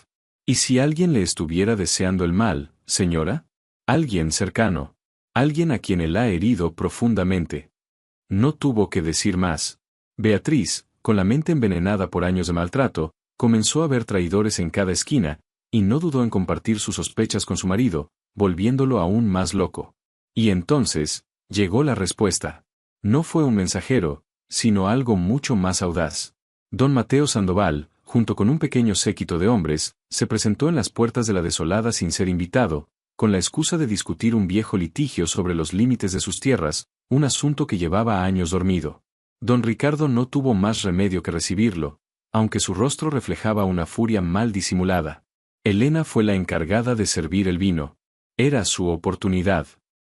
¿Y si alguien le estuviera deseando el mal, señora? Alguien cercano. Alguien a quien él ha herido profundamente. No tuvo que decir más. Beatriz, con la mente envenenada por años de maltrato, comenzó a ver traidores en cada esquina, y no dudó en compartir sus sospechas con su marido, volviéndolo aún más loco. Y entonces, llegó la respuesta. No fue un mensajero, sino algo mucho más audaz. Don Mateo Sandoval, junto con un pequeño séquito de hombres, se presentó en las puertas de la desolada sin ser invitado, con la excusa de discutir un viejo litigio sobre los límites de sus tierras, un asunto que llevaba años dormido. Don Ricardo no tuvo más remedio que recibirlo, aunque su rostro reflejaba una furia mal disimulada. Elena fue la encargada de servir el vino. Era su oportunidad.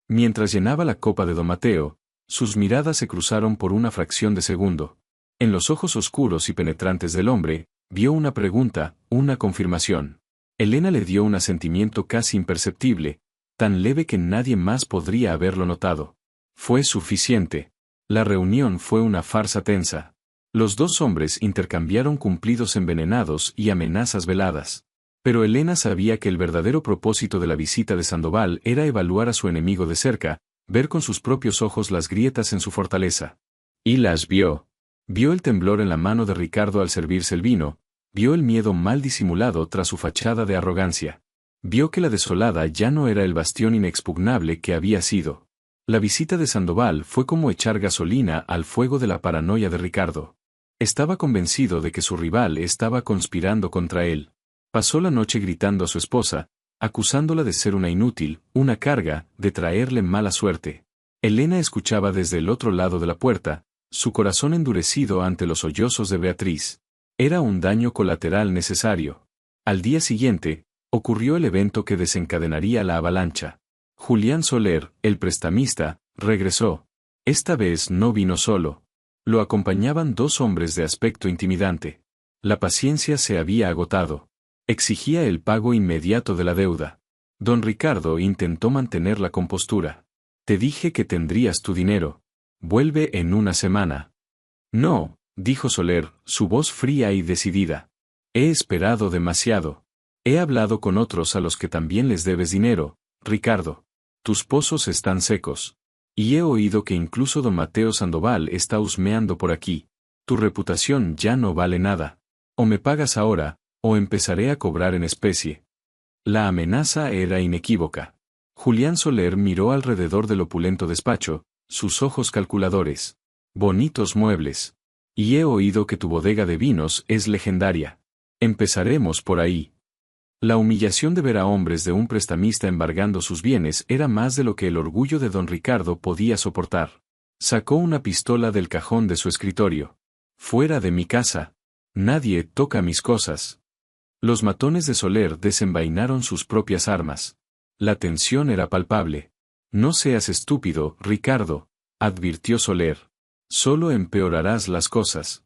Mientras llenaba la copa de don Mateo, sus miradas se cruzaron por una fracción de segundo. En los ojos oscuros y penetrantes del hombre, vio una pregunta, una confirmación. Elena le dio un asentimiento casi imperceptible, tan leve que nadie más podría haberlo notado. Fue suficiente. La reunión fue una farsa tensa. Los dos hombres intercambiaron cumplidos envenenados y amenazas veladas. Pero Elena sabía que el verdadero propósito de la visita de Sandoval era evaluar a su enemigo de cerca, ver con sus propios ojos las grietas en su fortaleza. Y las vio. Vio el temblor en la mano de Ricardo al servirse el vino, vio el miedo mal disimulado tras su fachada de arrogancia. Vio que la desolada ya no era el bastión inexpugnable que había sido. La visita de Sandoval fue como echar gasolina al fuego de la paranoia de Ricardo. Estaba convencido de que su rival estaba conspirando contra él. Pasó la noche gritando a su esposa, acusándola de ser una inútil, una carga, de traerle mala suerte. Elena escuchaba desde el otro lado de la puerta, su corazón endurecido ante los sollozos de Beatriz. Era un daño colateral necesario. Al día siguiente, ocurrió el evento que desencadenaría la avalancha. Julián Soler, el prestamista, regresó. Esta vez no vino solo. Lo acompañaban dos hombres de aspecto intimidante. La paciencia se había agotado. Exigía el pago inmediato de la deuda. Don Ricardo intentó mantener la compostura. Te dije que tendrías tu dinero. Vuelve en una semana. No, dijo Soler, su voz fría y decidida. He esperado demasiado. He hablado con otros a los que también les debes dinero, Ricardo. Tus pozos están secos. Y he oído que incluso don Mateo Sandoval está husmeando por aquí. Tu reputación ya no vale nada. O me pagas ahora, o empezaré a cobrar en especie. La amenaza era inequívoca. Julián Soler miró alrededor del opulento despacho, sus ojos calculadores. Bonitos muebles. Y he oído que tu bodega de vinos es legendaria. Empezaremos por ahí. La humillación de ver a hombres de un prestamista embargando sus bienes era más de lo que el orgullo de don Ricardo podía soportar. Sacó una pistola del cajón de su escritorio. «Fuera de mi casa. Nadie toca mis cosas». Los matones de Soler desenvainaron sus propias armas. La tensión era palpable. «No seas estúpido, Ricardo», advirtió Soler. «Solo empeorarás las cosas».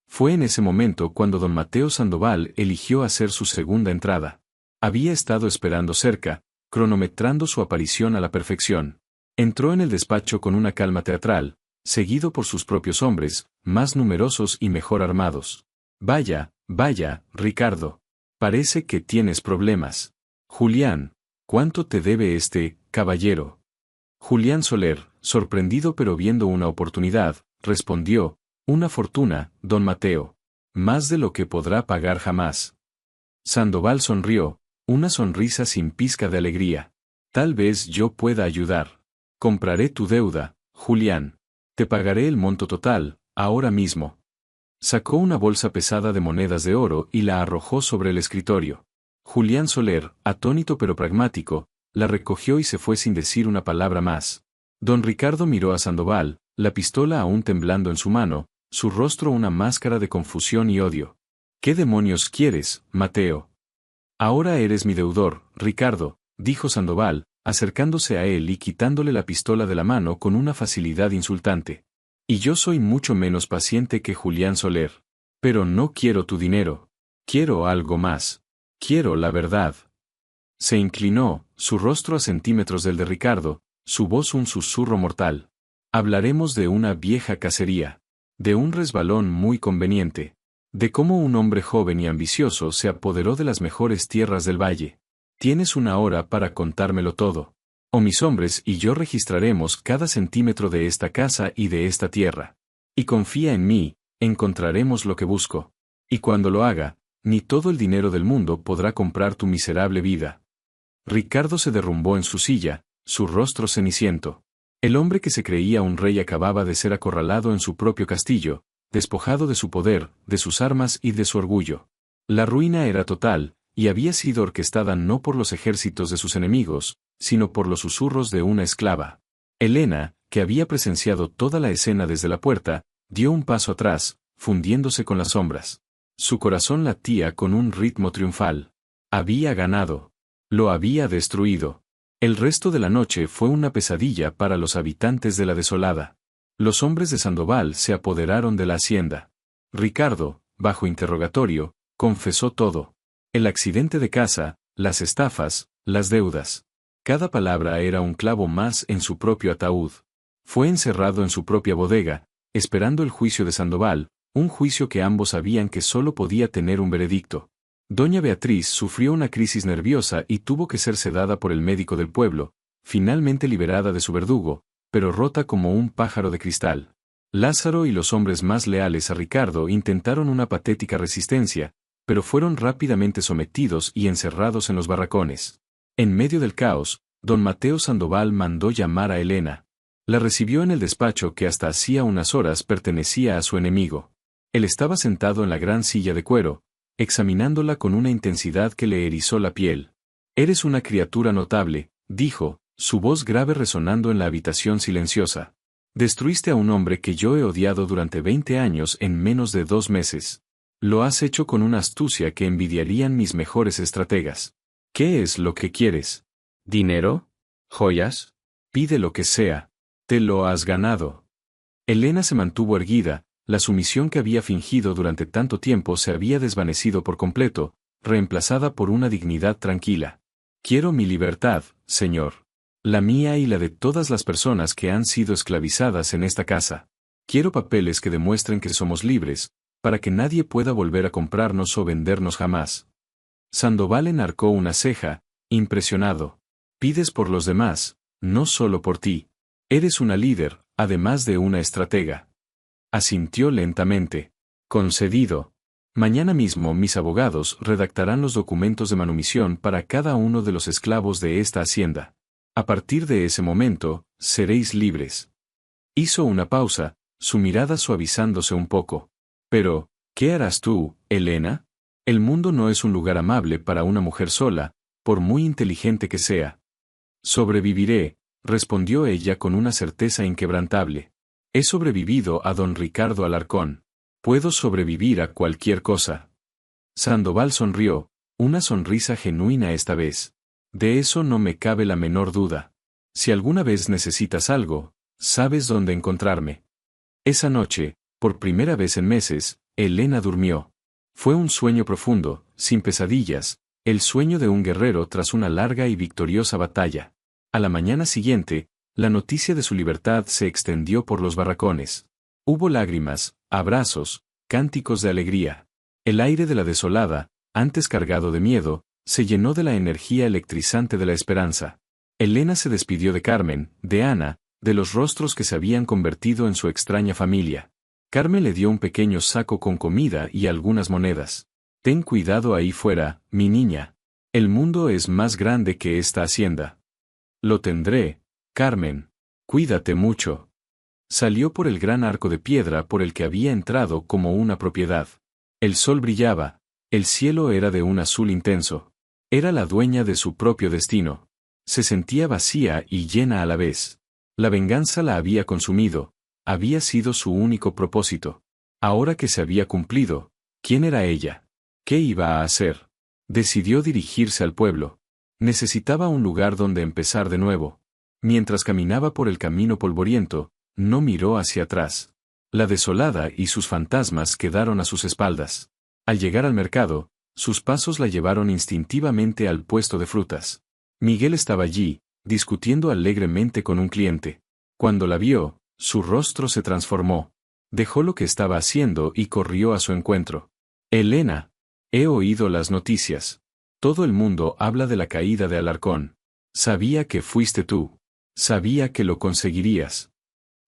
Fue en ese momento cuando don Mateo Sandoval eligió hacer su segunda entrada. Había estado esperando cerca, cronometrando su aparición a la perfección. Entró en el despacho con una calma teatral, seguido por sus propios hombres, más numerosos y mejor armados. «Vaya, vaya, Ricardo. Parece que tienes problemas. Julián, ¿cuánto te debe este caballero?» Julián Soler, sorprendido pero viendo una oportunidad, respondió: «Una fortuna, don Mateo. Más de lo que podrá pagar jamás». Sandoval sonrió, una sonrisa sin pizca de alegría. «Tal vez yo pueda ayudar. Compraré tu deuda, Julián. Te pagaré el monto total, ahora mismo». Sacó una bolsa pesada de monedas de oro y la arrojó sobre el escritorio. Julián Soler, atónito pero pragmático, la recogió y se fue sin decir una palabra más. Don Ricardo miró a Sandoval, la pistola aún temblando en su mano, su rostro una máscara de confusión y odio. «¿Qué demonios quieres, Mateo?» «Ahora eres mi deudor, Ricardo», dijo Sandoval, acercándose a él y quitándole la pistola de la mano con una facilidad insultante. «Y yo soy mucho menos paciente que Julián Soler. Pero no quiero tu dinero. Quiero algo más. Quiero la verdad». Se inclinó, su rostro a centímetros del de Ricardo, su voz un susurro mortal. «Hablaremos de una vieja cacería. De un resbalón muy conveniente. De cómo un hombre joven y ambicioso se apoderó de las mejores tierras del valle. Tienes una hora para contármelo todo. O mis hombres y yo registraremos cada centímetro de esta casa y de esta tierra. Y confía en mí, encontraremos lo que busco. Y cuando lo haga, ni todo el dinero del mundo podrá comprar tu miserable vida». Ricardo se derrumbó en su silla, su rostro ceniciento. El hombre que se creía un rey acababa de ser acorralado en su propio castillo, despojado de su poder, de sus armas y de su orgullo. La ruina era total, y había sido orquestada no por los ejércitos de sus enemigos, sino por los susurros de una esclava. Elena, que había presenciado toda la escena desde la puerta, dio un paso atrás, fundiéndose con las sombras. Su corazón latía con un ritmo triunfal. Había ganado. Lo había destruido. El resto de la noche fue una pesadilla para los habitantes de la desolada. Los hombres de Sandoval se apoderaron de la hacienda. Ricardo, bajo interrogatorio, confesó todo. El accidente de casa, las estafas, las deudas. Cada palabra era un clavo más en su propio ataúd. Fue encerrado en su propia bodega, esperando el juicio de Sandoval, un juicio que ambos sabían que solo podía tener un veredicto. Doña Beatriz sufrió una crisis nerviosa y tuvo que ser sedada por el médico del pueblo, finalmente liberada de su verdugo, pero rota como un pájaro de cristal. Lázaro y los hombres más leales a Ricardo intentaron una patética resistencia, pero fueron rápidamente sometidos y encerrados en los barracones. En medio del caos, don Mateo Sandoval mandó llamar a Elena. La recibió en el despacho que hasta hacía unas horas pertenecía a su enemigo. Él estaba sentado en la gran silla de cuero, examinándola con una intensidad que le erizó la piel. «Eres una criatura notable», dijo, su voz grave resonando en la habitación silenciosa. «Destruiste a un hombre que yo he odiado durante 20 años en menos de 2 meses. Lo has hecho con una astucia que envidiarían mis mejores estrategas. ¿Qué es lo que quieres? ¿Dinero? ¿Joyas? Pide lo que sea. Te lo has ganado». Elena se mantuvo erguida. La sumisión que había fingido durante tanto tiempo se había desvanecido por completo, reemplazada por una dignidad tranquila. «Quiero mi libertad, señor. La mía y la de todas las personas que han sido esclavizadas en esta casa. Quiero papeles que demuestren que somos libres, para que nadie pueda volver a comprarnos o vendernos jamás». Sandoval enarcó una ceja, impresionado. «Pides por los demás, no solo por ti. Eres una líder, además de una estratega». Asintió lentamente. «Concedido. Mañana mismo mis abogados redactarán los documentos de manumisión para cada uno de los esclavos de esta hacienda. A partir de ese momento, seréis libres». Hizo una pausa, su mirada suavizándose un poco. «Pero, ¿qué harás tú, Elena? El mundo no es un lugar amable para una mujer sola, por muy inteligente que sea. Sobreviviré, respondió ella con una certeza inquebrantable. He sobrevivido a don Ricardo Alarcón. Puedo sobrevivir a cualquier cosa. Sandoval sonrió, una sonrisa genuina esta vez. De eso no me cabe la menor duda. Si alguna vez necesitas algo, sabes dónde encontrarme. Esa noche, por primera vez en meses, Elena durmió. Fue un sueño profundo, sin pesadillas, el sueño de un guerrero tras una larga y victoriosa batalla. A la mañana siguiente, la noticia de su libertad se extendió por los barracones. Hubo lágrimas, abrazos, cánticos de alegría. El aire de la desolada, antes cargado de miedo, se llenó de la energía electrizante de la esperanza. Elena se despidió de Carmen, de Ana, de los rostros que se habían convertido en su extraña familia. Carmen le dio un pequeño saco con comida y algunas monedas. Ten cuidado ahí fuera, mi niña. El mundo es más grande que esta hacienda. Lo tendré, Carmen. Cuídate mucho. Salió por el gran arco de piedra por el que había entrado como una propiedad. El sol brillaba, el cielo era de un azul intenso. Era la dueña de su propio destino. Se sentía vacía y llena a la vez. La venganza la había consumido. Había sido su único propósito. Ahora que se había cumplido, ¿quién era ella? ¿Qué iba a hacer? Decidió dirigirse al pueblo. Necesitaba un lugar donde empezar de nuevo. Mientras caminaba por el camino polvoriento, no miró hacia atrás. La desolada y sus fantasmas quedaron a sus espaldas. Al llegar al mercado, sus pasos la llevaron instintivamente al puesto de frutas. Miguel estaba allí, discutiendo alegremente con un cliente. Cuando la vio, su rostro se transformó. Dejó lo que estaba haciendo y corrió a su encuentro. Elena, he oído las noticias. Todo el mundo habla de la caída de Alarcón. Sabía que fuiste tú. Sabía que lo conseguirías.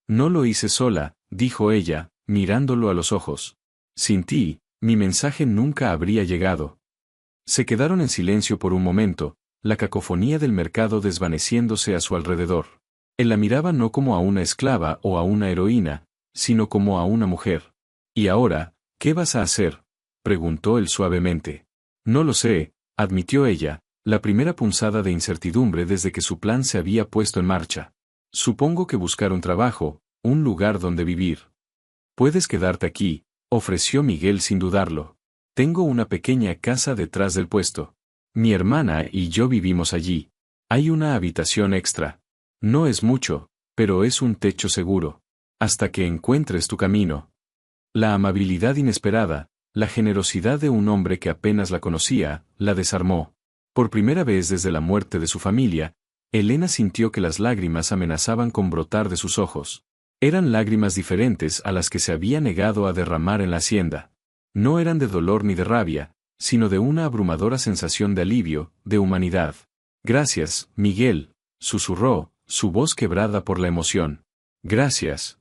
No lo hice sola, dijo ella, mirándolo a los ojos. Sin ti, mi mensaje nunca habría llegado. Se quedaron en silencio por un momento, la cacofonía del mercado desvaneciéndose a su alrededor. Él la miraba no como a una esclava o a una heroína, sino como a una mujer. ¿Y ahora, qué vas a hacer?, preguntó él suavemente. No lo sé, admitió ella, la primera punzada de incertidumbre desde que su plan se había puesto en marcha. Supongo que buscar un trabajo, un lugar donde vivir. Puedes quedarte aquí, ofreció Miguel sin dudarlo. Tengo una pequeña casa detrás del puesto. Mi hermana y yo vivimos allí. Hay una habitación extra. No es mucho, pero es un techo seguro. Hasta que encuentres tu camino. La amabilidad inesperada, la generosidad de un hombre que apenas la conocía, la desarmó. Por primera vez desde la muerte de su familia, Elena sintió que las lágrimas amenazaban con brotar de sus ojos. Eran lágrimas diferentes a las que se había negado a derramar en la hacienda. No eran de dolor ni de rabia, sino de una abrumadora sensación de alivio, de humanidad. Gracias, Miguel, susurró, su voz quebrada por la emoción. Gracias.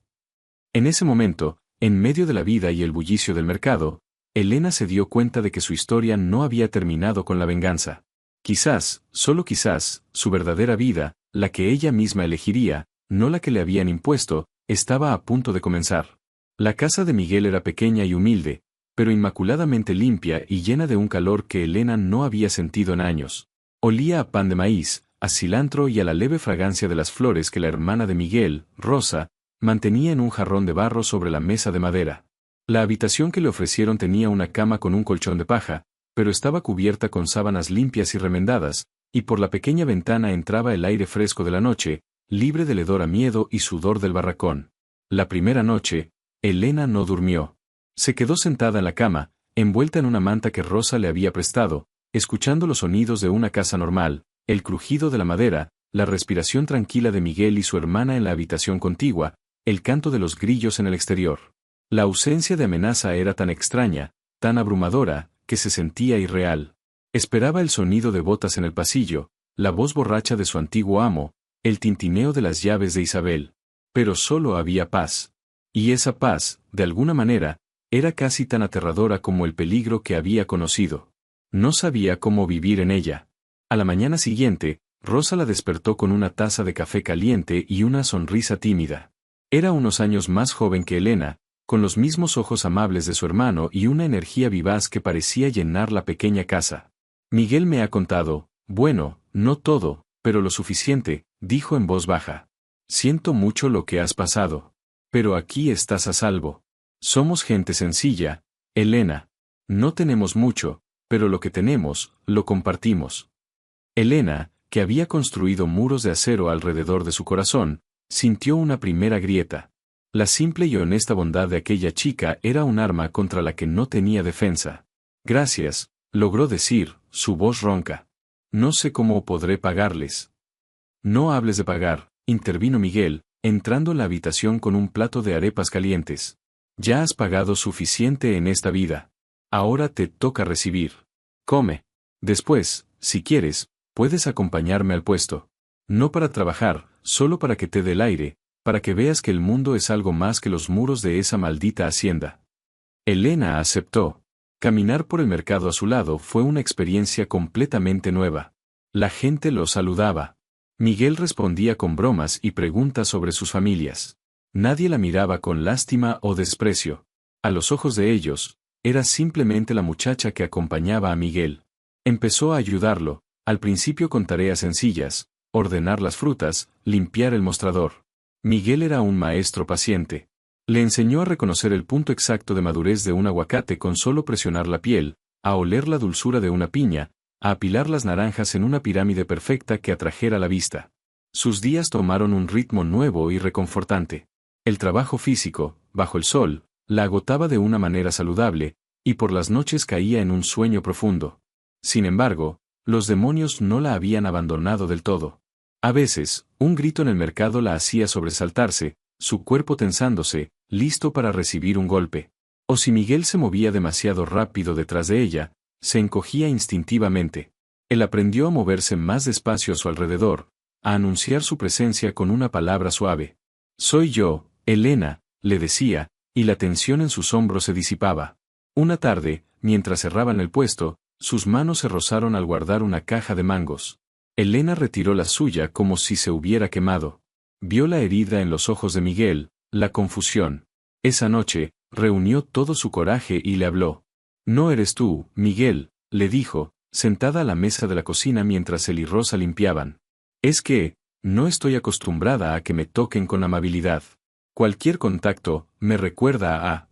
En ese momento, en medio de la vida y el bullicio del mercado, Elena se dio cuenta de que su historia no había terminado con la venganza. Quizás, solo quizás, su verdadera vida, la que ella misma elegiría, no la que le habían impuesto, estaba a punto de comenzar. La casa de Miguel era pequeña y humilde, pero inmaculadamente limpia y llena de un calor que Elena no había sentido en años. Olía a pan de maíz, a cilantro y a la leve fragancia de las flores que la hermana de Miguel, Rosa, mantenía en un jarrón de barro sobre la mesa de madera. La habitación que le ofrecieron tenía una cama con un colchón de paja, pero estaba cubierta con sábanas limpias y remendadas, y por la pequeña ventana entraba el aire fresco de la noche, libre del hedor a miedo y sudor del barracón. La primera noche, Elena no durmió. Se quedó sentada en la cama, envuelta en una manta que Rosa le había prestado, escuchando los sonidos de una casa normal, el crujido de la madera, la respiración tranquila de Miguel y su hermana en la habitación contigua, el canto de los grillos en el exterior. La ausencia de amenaza era tan extraña, tan abrumadora, que se sentía irreal. Esperaba el sonido de botas en el pasillo, la voz borracha de su antiguo amo, el tintineo de las llaves de Isabel. Pero solo había paz. Y esa paz, de alguna manera, era casi tan aterradora como el peligro que había conocido. No sabía cómo vivir en ella. A la mañana siguiente, Rosa la despertó con una taza de café caliente y una sonrisa tímida. Era unos años más joven que Elena, con los mismos ojos amables de su hermano y una energía vivaz que parecía llenar la pequeña casa. Miguel me ha contado, bueno, no todo, pero lo suficiente, dijo en voz baja. Siento mucho lo que has pasado. Pero aquí estás a salvo. Somos gente sencilla, Elena. No tenemos mucho, pero lo que tenemos, lo compartimos. Elena, que había construido muros de acero alrededor de su corazón, sintió una primera grieta. La simple y honesta bondad de aquella chica era un arma contra la que no tenía defensa. Gracias, logró decir, su voz ronca. No sé cómo podré pagarles. No hables de pagar, intervino Miguel, entrando en la habitación con un plato de arepas calientes. Ya has pagado suficiente en esta vida. Ahora te toca recibir. Come. Después, si quieres, puedes acompañarme al puesto. No para trabajar, solo para que te dé el aire, para que veas que el mundo es algo más que los muros de esa maldita hacienda. Elena aceptó. Caminar por el mercado a su lado fue una experiencia completamente nueva. La gente lo saludaba. Miguel respondía con bromas y preguntas sobre sus familias. Nadie la miraba con lástima o desprecio. A los ojos de ellos, era simplemente la muchacha que acompañaba a Miguel. Empezó a ayudarlo, al principio con tareas sencillas, ordenar las frutas, limpiar el mostrador. Miguel era un maestro paciente. Le enseñó a reconocer el punto exacto de madurez de un aguacate con solo presionar la piel, a oler la dulzura de una piña, a apilar las naranjas en una pirámide perfecta que atrajera la vista. Sus días tomaron un ritmo nuevo y reconfortante. El trabajo físico, bajo el sol, la agotaba de una manera saludable, y por las noches caía en un sueño profundo. Sin embargo, los demonios no la habían abandonado del todo. A veces, un grito en el mercado la hacía sobresaltarse, su cuerpo tensándose, listo para recibir un golpe. O si Miguel se movía demasiado rápido detrás de ella, se encogía instintivamente. Él aprendió a moverse más despacio a su alrededor, a anunciar su presencia con una palabra suave. Soy yo, Elena, le decía, y la tensión en sus hombros se disipaba. Una tarde, mientras cerraban el puesto, sus manos se rozaron al guardar una caja de mangos. Elena retiró la suya como si se hubiera quemado. Vio la herida en los ojos de Miguel, la confusión. Esa noche, reunió todo su coraje y le habló. No eres tú, Miguel, le dijo, sentada a la mesa de la cocina mientras él y Rosa limpiaban. Es que, no estoy acostumbrada a que me toquen con amabilidad. Cualquier contacto, me recuerda a...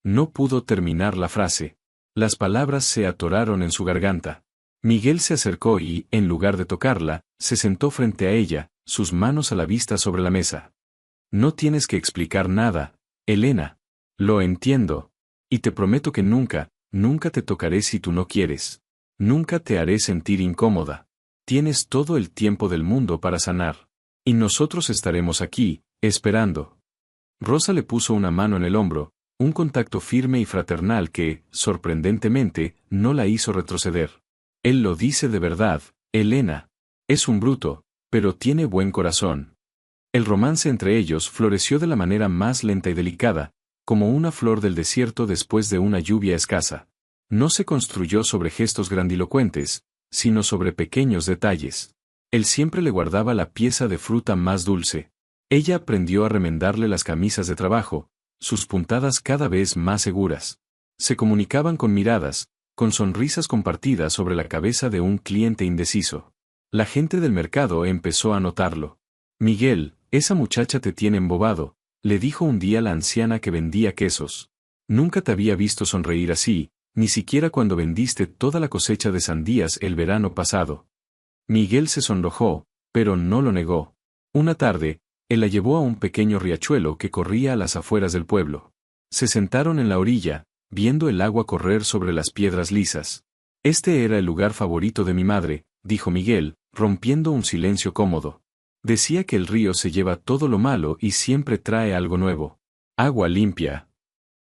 No pudo terminar la frase. Las palabras se atoraron en su garganta. Miguel se acercó y, en lugar de tocarla, se sentó frente a ella, sus manos a la vista sobre la mesa. No tienes que explicar nada, Elena. Lo entiendo. Y te prometo que nunca, nunca te tocaré si tú no quieres. Nunca te haré sentir incómoda. Tienes todo el tiempo del mundo para sanar. Y nosotros estaremos aquí, esperando. Rosa le puso una mano en el hombro, un contacto firme y fraternal que, sorprendentemente, no la hizo retroceder. Él lo dice de verdad, Elena. Es un bruto, pero tiene buen corazón. El romance entre ellos floreció de la manera más lenta y delicada, como una flor del desierto después de una lluvia escasa. No se construyó sobre gestos grandilocuentes, sino sobre pequeños detalles. Él siempre le guardaba la pieza de fruta más dulce. Ella aprendió a remendarle las camisas de trabajo, sus puntadas cada vez más seguras. Se comunicaban con miradas, con sonrisas compartidas sobre la cabeza de un cliente indeciso. La gente del mercado empezó a notarlo. Miguel, esa muchacha te tiene embobado, le dijo un día la anciana que vendía quesos. Nunca te había visto sonreír así, ni siquiera cuando vendiste toda la cosecha de sandías el verano pasado. Miguel se sonrojó, pero no lo negó. Una tarde, él la llevó a un pequeño riachuelo que corría a las afueras del pueblo. Se sentaron en la orilla, viendo el agua correr sobre las piedras lisas. Este era el lugar favorito de mi madre, dijo Miguel, rompiendo un silencio cómodo. Decía que el río se lleva todo lo malo y siempre trae algo nuevo. Agua limpia.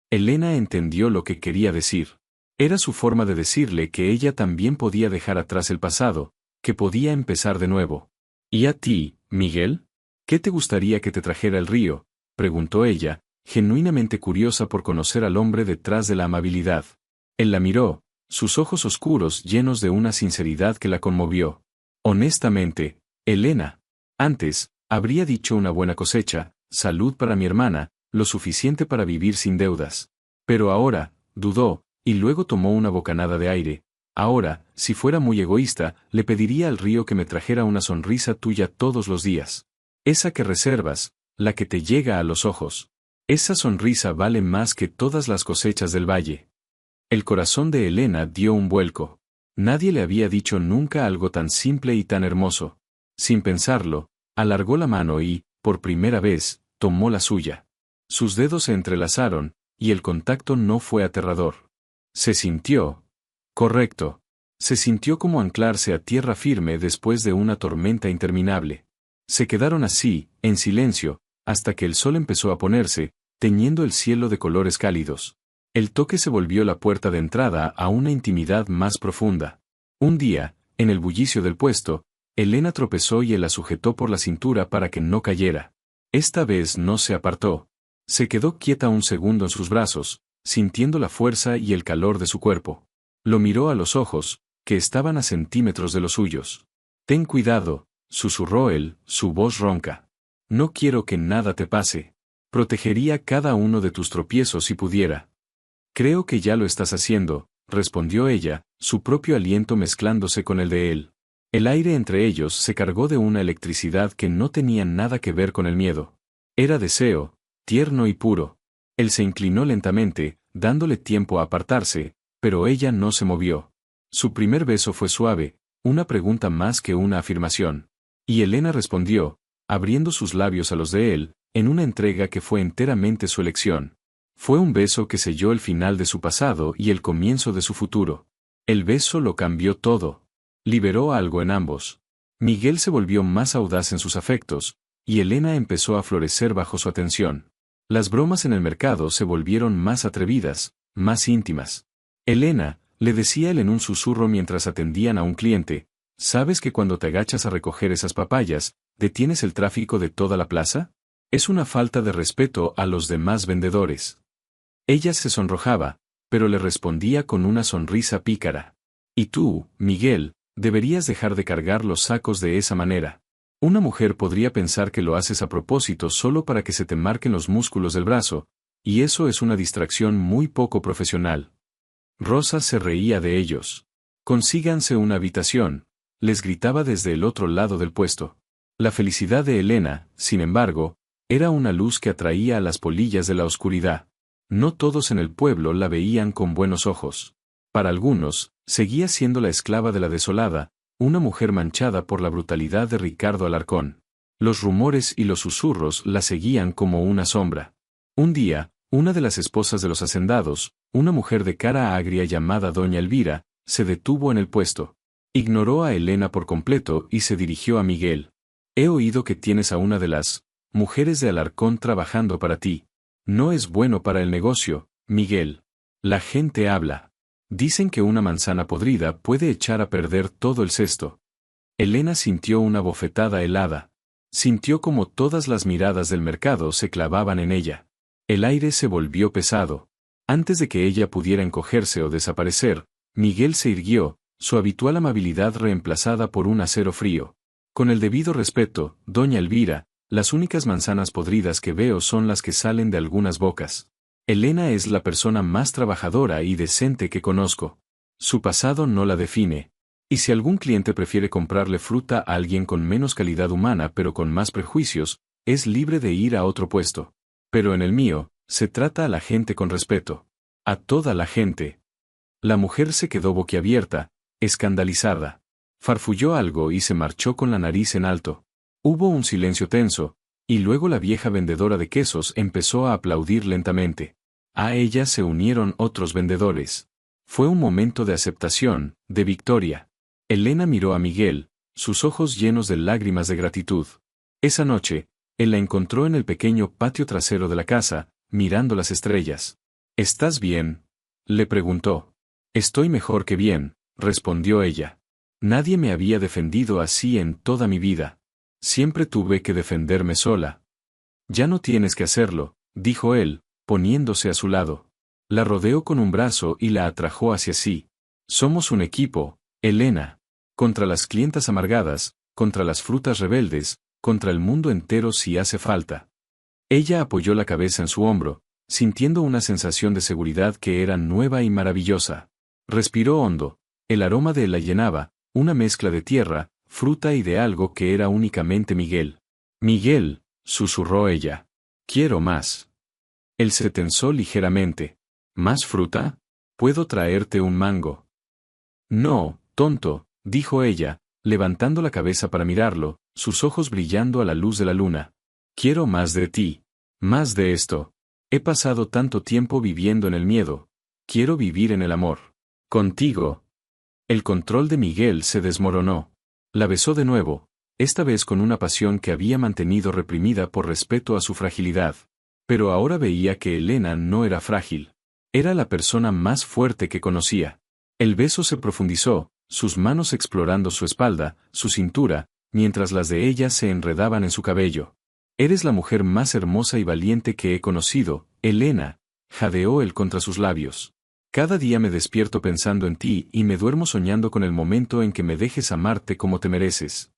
Elena entendió lo que quería decir. Era su forma de decirle que ella también podía dejar atrás el pasado, que podía empezar de nuevo. ¿Y a ti, Miguel? ¿Qué te gustaría que te trajera el río?, preguntó ella, genuinamente curiosa por conocer al hombre detrás de la amabilidad. Él la miró, sus ojos oscuros llenos de una sinceridad que la conmovió. Honestamente, Elena, antes, habría dicho una buena cosecha, salud para mi hermana, lo suficiente para vivir sin deudas. Pero ahora, dudó, y luego tomó una bocanada de aire. Ahora, si fuera muy egoísta, le pediría al río que me trajera una sonrisa tuya todos los días. Esa que reservas, la que te llega a los ojos. Esa sonrisa vale más que todas las cosechas del valle. El corazón de Elena dio un vuelco. Nadie le había dicho nunca algo tan simple y tan hermoso. Sin pensarlo, alargó la mano y, por primera vez, tomó la suya. Sus dedos se entrelazaron, y el contacto no fue aterrador. Se sintió correcto. Se sintió como anclarse a tierra firme después de una tormenta interminable. Se quedaron así, en silencio, hasta que el sol empezó a ponerse, teñiendo el cielo de colores cálidos. El toque se volvió la puerta de entrada a una intimidad más profunda. Un día, en el bullicio del puesto, Elena tropezó y él la sujetó por la cintura para que no cayera. Esta vez no se apartó. Se quedó quieta un segundo en sus brazos, sintiendo la fuerza y el calor de su cuerpo. Lo miró a los ojos, que estaban a centímetros de los suyos. «Ten cuidado», susurró él, su voz ronca. «No quiero que nada te pase. Protegería cada uno de tus tropiezos si pudiera». «Creo que ya lo estás haciendo», respondió ella, su propio aliento mezclándose con el de él. El aire entre ellos se cargó de una electricidad que no tenía nada que ver con el miedo. Era deseo, tierno y puro. Él se inclinó lentamente, dándole tiempo a apartarse, pero ella no se movió. Su primer beso fue suave, una pregunta más que una afirmación. Y Elena respondió, abriendo sus labios a los de él, en una entrega que fue enteramente su elección. Fue un beso que selló el final de su pasado y el comienzo de su futuro. El beso lo cambió todo. Liberó algo en ambos. Miguel se volvió más audaz en sus afectos, y Elena empezó a florecer bajo su atención. Las bromas en el mercado se volvieron más atrevidas, más íntimas. «Elena», le decía él en un susurro mientras atendían a un cliente, «¿sabes que cuando te agachas a recoger esas papayas, detienes el tráfico de toda la plaza? Es una falta de respeto a los demás vendedores». Ella se sonrojaba, pero le respondía con una sonrisa pícara. «Y tú, Miguel, deberías dejar de cargar los sacos de esa manera. Una mujer podría pensar que lo haces a propósito solo para que se te marquen los músculos del brazo, y eso es una distracción muy poco profesional». Rosa se reía de ellos. «Consíganse una habitación», les gritaba desde el otro lado del puesto. La felicidad de Elena, sin embargo, era una luz que atraía a las polillas de la oscuridad. No todos en el pueblo la veían con buenos ojos. Para algunos, seguía siendo la esclava de la desolada, una mujer manchada por la brutalidad de Ricardo Alarcón. Los rumores y los susurros la seguían como una sombra. Un día, una de las esposas de los hacendados, una mujer de cara agria llamada Doña Elvira, se detuvo en el puesto. Ignoró a Elena por completo y se dirigió a Miguel. «He oído que tienes a una de las mujeres de Alarcón trabajando para ti. No es bueno para el negocio, Miguel. La gente habla. Dicen que una manzana podrida puede echar a perder todo el cesto». Elena sintió una bofetada helada. Sintió como todas las miradas del mercado se clavaban en ella. El aire se volvió pesado. Antes de que ella pudiera encogerse o desaparecer, Miguel se irguió, su habitual amabilidad reemplazada por un acero frío. «Con el debido respeto, doña Elvira, las únicas manzanas podridas que veo son las que salen de algunas bocas. Elena es la persona más trabajadora y decente que conozco. Su pasado no la define. Y si algún cliente prefiere comprarle fruta a alguien con menos calidad humana pero con más prejuicios, es libre de ir a otro puesto. Pero en el mío, se trata a la gente con respeto. A toda la gente». La mujer se quedó boquiabierta, escandalizada. Farfulló algo y se marchó con la nariz en alto. Hubo un silencio tenso, y luego la vieja vendedora de quesos empezó a aplaudir lentamente. A ella se unieron otros vendedores. Fue un momento de aceptación, de victoria. Elena miró a Miguel, sus ojos llenos de lágrimas de gratitud. Esa noche, él la encontró en el pequeño patio trasero de la casa, mirando las estrellas. «¿Estás bien?», le preguntó. «Estoy mejor que bien», respondió ella. «Nadie me había defendido así en toda mi vida. Siempre tuve que defenderme sola». «Ya no tienes que hacerlo», dijo él, poniéndose a su lado. La rodeó con un brazo y la atrajo hacia sí. «Somos un equipo, Elena. Contra las clientas amargadas, contra las frutas rebeldes, contra el mundo entero si hace falta». Ella apoyó la cabeza en su hombro, sintiendo una sensación de seguridad que era nueva y maravillosa. Respiró hondo, el aroma de él la llenaba, una mezcla de tierra, fruta y de algo que era únicamente Miguel. Miguel, susurró ella. Quiero más. Él se tensó ligeramente. ¿Más fruta? ¿Puedo traerte un mango? No, tonto, dijo ella, levantando la cabeza para mirarlo, sus ojos brillando a la luz de la luna. Quiero más de ti. Más de esto. He pasado tanto tiempo viviendo en el miedo. Quiero vivir en el amor. Contigo. El control de Miguel se desmoronó. La besó de nuevo, esta vez con una pasión que había mantenido reprimida por respeto a su fragilidad. Pero ahora veía que Elena no era frágil. Era la persona más fuerte que conocía. El beso se profundizó, sus manos explorando su espalda, su cintura, mientras las de ella se enredaban en su cabello. Eres la mujer más hermosa y valiente que he conocido, Elena, jadeó él contra sus labios. Cada día me despierto pensando en ti y me duermo soñando con el momento en que me dejes amarte como te mereces.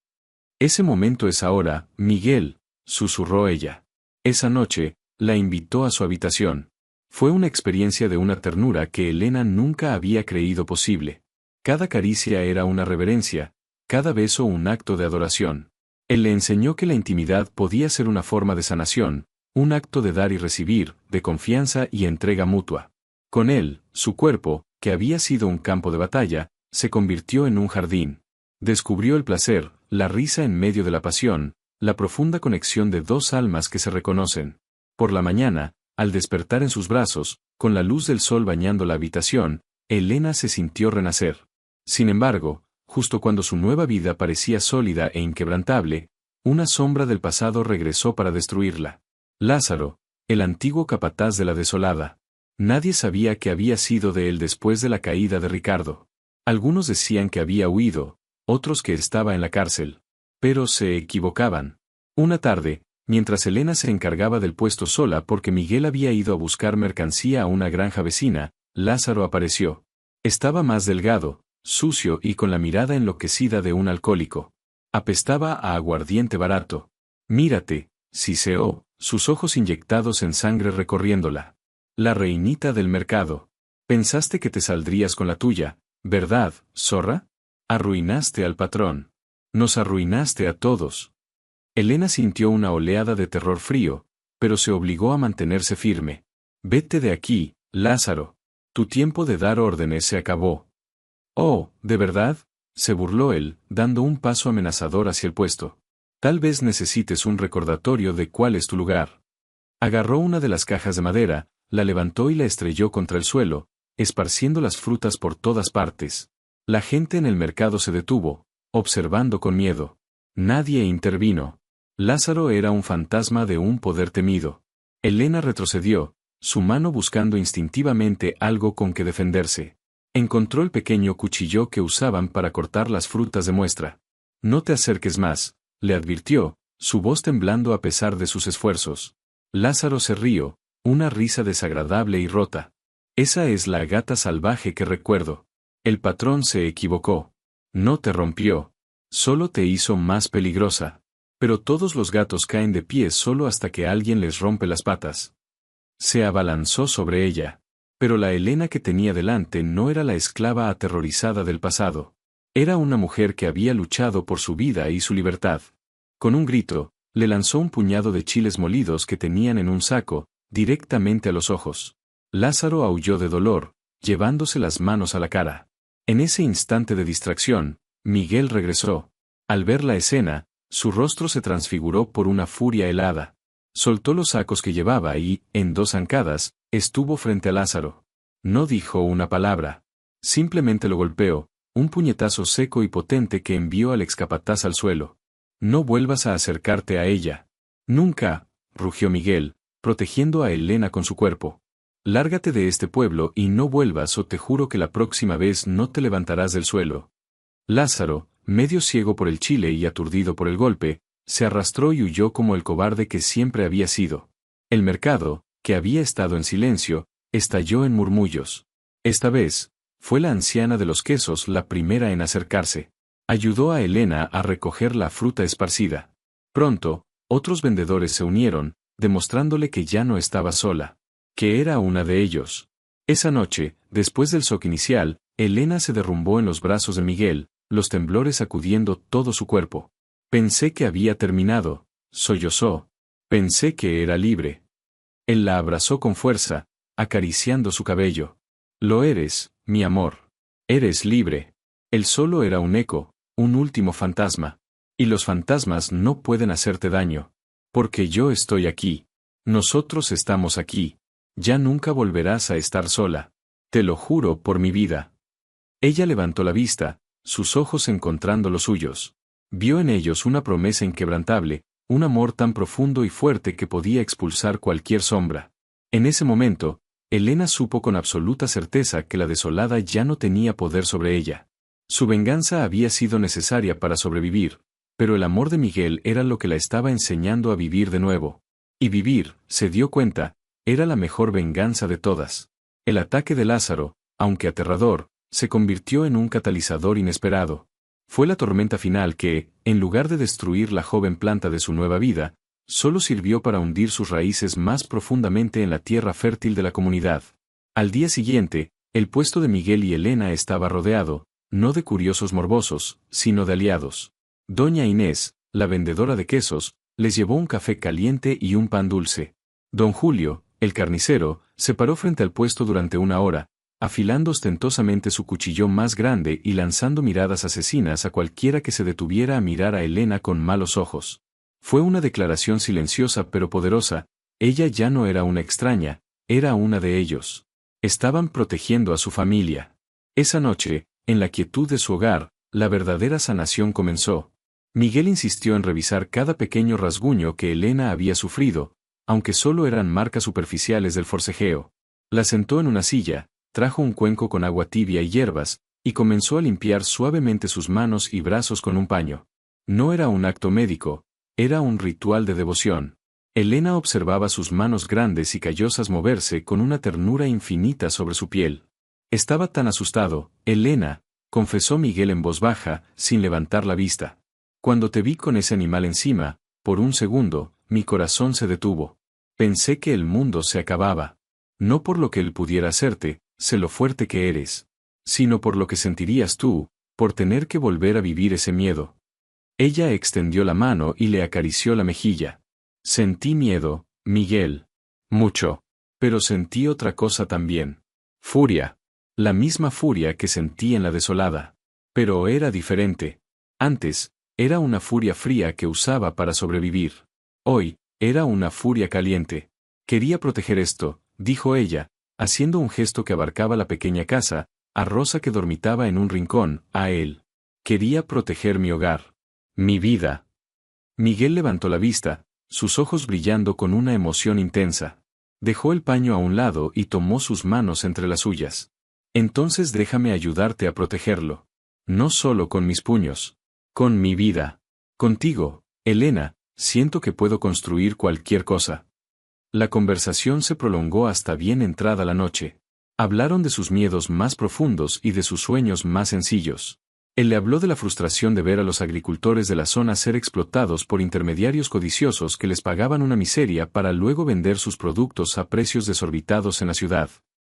Ese momento es ahora, Miguel, susurró ella. Esa noche, la invitó a su habitación. Fue una experiencia de una ternura que Elena nunca había creído posible. Cada caricia era una reverencia, cada beso un acto de adoración. Él le enseñó que la intimidad podía ser una forma de sanación, un acto de dar y recibir, de confianza y entrega mutua. Con él, su cuerpo, que había sido un campo de batalla, se convirtió en un jardín. Descubrió el placer, la risa en medio de la pasión, la profunda conexión de dos almas que se reconocen. Por la mañana, al despertar en sus brazos, con la luz del sol bañando la habitación, Elena se sintió renacer. Sin embargo, justo cuando su nueva vida parecía sólida e inquebrantable, una sombra del pasado regresó para destruirla. Lázaro, el antiguo capataz de la desolada. Nadie sabía qué había sido de él después de la caída de Ricardo. Algunos decían que había huido, otros que estaba en la cárcel. Pero se equivocaban. Una tarde, mientras Elena se encargaba del puesto sola porque Miguel había ido a buscar mercancía a una granja vecina, Lázaro apareció. Estaba más delgado, sucio y con la mirada enloquecida de un alcohólico. Apestaba a aguardiente barato. Mírate, siseó, sus ojos inyectados en sangre recorriéndola. La reinita del mercado. Pensaste que te saldrías con la tuya, ¿verdad, zorra? Arruinaste al patrón. Nos arruinaste a todos. Elena sintió una oleada de terror frío, pero se obligó a mantenerse firme. Vete de aquí, Lázaro. Tu tiempo de dar órdenes se acabó. Oh, ¿de verdad? Se burló él, dando un paso amenazador hacia el puesto. Tal vez necesites un recordatorio de cuál es tu lugar. Agarró una de las cajas de madera, la levantó y la estrelló contra el suelo, esparciendo las frutas por todas partes. La gente en el mercado se detuvo, observando con miedo. Nadie intervino. Lázaro era un fantasma de un poder temido. Elena retrocedió, su mano buscando instintivamente algo con que defenderse. Encontró el pequeño cuchillo que usaban para cortar las frutas de muestra. No te acerques más, le advirtió, su voz temblando a pesar de sus esfuerzos. Lázaro se rió, una risa desagradable y rota. Esa es la gata salvaje que recuerdo. El patrón se equivocó. No te rompió. Solo te hizo más peligrosa. Pero todos los gatos caen de pie solo hasta que alguien les rompe las patas. Se abalanzó sobre ella. Pero la Elena que tenía delante no era la esclava aterrorizada del pasado. Era una mujer que había luchado por su vida y su libertad. Con un grito, le lanzó un puñado de chiles molidos que tenían en un saco, directamente a los ojos. Lázaro aulló de dolor, llevándose las manos a la cara. En ese instante de distracción, Miguel regresó. Al ver la escena, su rostro se transfiguró por una furia helada. Soltó los sacos que llevaba y, en 2 zancadas, estuvo frente a Lázaro. No dijo una palabra. Simplemente lo golpeó, un puñetazo seco y potente que envió al excapataz al suelo. No vuelvas a acercarte a ella. Nunca, rugió Miguel, protegiendo a Elena con su cuerpo. Lárgate de este pueblo y no vuelvas o te juro que la próxima vez no te levantarás del suelo. Lázaro, medio ciego por el chile y aturdido por el golpe, se arrastró y huyó como el cobarde que siempre había sido. El mercado, que había estado en silencio, estalló en murmullos. Esta vez, fue la anciana de los quesos la primera en acercarse. Ayudó a Elena a recoger la fruta esparcida. Pronto, otros vendedores se unieron, demostrándole que ya no estaba sola, que era una de ellos. Esa noche, después del shock inicial, Elena se derrumbó en los brazos de Miguel, los temblores sacudiendo todo su cuerpo. Pensé que había terminado, sollozó. Pensé que era libre. Él la abrazó con fuerza, acariciando su cabello. Lo eres, mi amor. Eres libre. Él solo era un eco, un último fantasma. Y los fantasmas no pueden hacerte daño. Porque yo estoy aquí. Nosotros estamos aquí. Ya nunca volverás a estar sola. Te lo juro por mi vida. Ella levantó la vista, sus ojos encontrando los suyos. Vio en ellos una promesa inquebrantable, un amor tan profundo y fuerte que podía expulsar cualquier sombra. En ese momento, Elena supo con absoluta certeza que la desolada ya no tenía poder sobre ella. Su venganza había sido necesaria para sobrevivir, pero el amor de Miguel era lo que la estaba enseñando a vivir de nuevo. Y vivir, se dio cuenta, era la mejor venganza de todas. El ataque de Lázaro, aunque aterrador, se convirtió en un catalizador inesperado. Fue la tormenta final que, en lugar de destruir la joven planta de su nueva vida, solo sirvió para hundir sus raíces más profundamente en la tierra fértil de la comunidad. Al día siguiente, el puesto de Miguel y Elena estaba rodeado, no de curiosos morbosos, sino de aliados. Doña Inés, la vendedora de quesos, les llevó un café caliente y un pan dulce. Don Julio, el carnicero, se paró frente al puesto durante una hora, afilando ostentosamente su cuchillo más grande y lanzando miradas asesinas a cualquiera que se detuviera a mirar a Elena con malos ojos. Fue una declaración silenciosa pero poderosa, ella ya no era una extraña, era una de ellos. Estaban protegiendo a su familia. Esa noche, en la quietud de su hogar, la verdadera sanación comenzó. Miguel insistió en revisar cada pequeño rasguño que Elena había sufrido, aunque solo eran marcas superficiales del forcejeo. La sentó en una silla, trajo un cuenco con agua tibia y hierbas, y comenzó a limpiar suavemente sus manos y brazos con un paño. No era un acto médico, era un ritual de devoción. Elena observaba sus manos grandes y callosas moverse con una ternura infinita sobre su piel. Estaba tan asustado, Elena, confesó Miguel en voz baja, sin levantar la vista. Cuando te vi con ese animal encima, por un segundo, mi corazón se detuvo. Pensé que el mundo se acababa. No por lo que él pudiera hacerte, sé lo fuerte que eres, sino por lo que sentirías tú, por tener que volver a vivir ese miedo. Ella extendió la mano y le acarició la mejilla. Sentí miedo, Miguel. Mucho. Pero sentí otra cosa también. Furia. La misma furia que sentí en la desolada. Pero era diferente. Antes, era una furia fría que usaba para sobrevivir. Hoy, era una furia caliente. Quería proteger esto, dijo ella, haciendo un gesto que abarcaba la pequeña casa, a Rosa que dormitaba en un rincón, a él. Quería proteger mi hogar. Mi vida. Miguel levantó la vista, sus ojos brillando con una emoción intensa. Dejó el paño a un lado y tomó sus manos entre las suyas. Entonces déjame ayudarte a protegerlo. No solo con mis puños. Con mi vida. Contigo, Elena, siento que puedo construir cualquier cosa. La conversación se prolongó hasta bien entrada la noche. Hablaron de sus miedos más profundos y de sus sueños más sencillos. Él le habló de la frustración de ver a los agricultores de la zona ser explotados por intermediarios codiciosos que les pagaban una miseria para luego vender sus productos a precios desorbitados en la ciudad.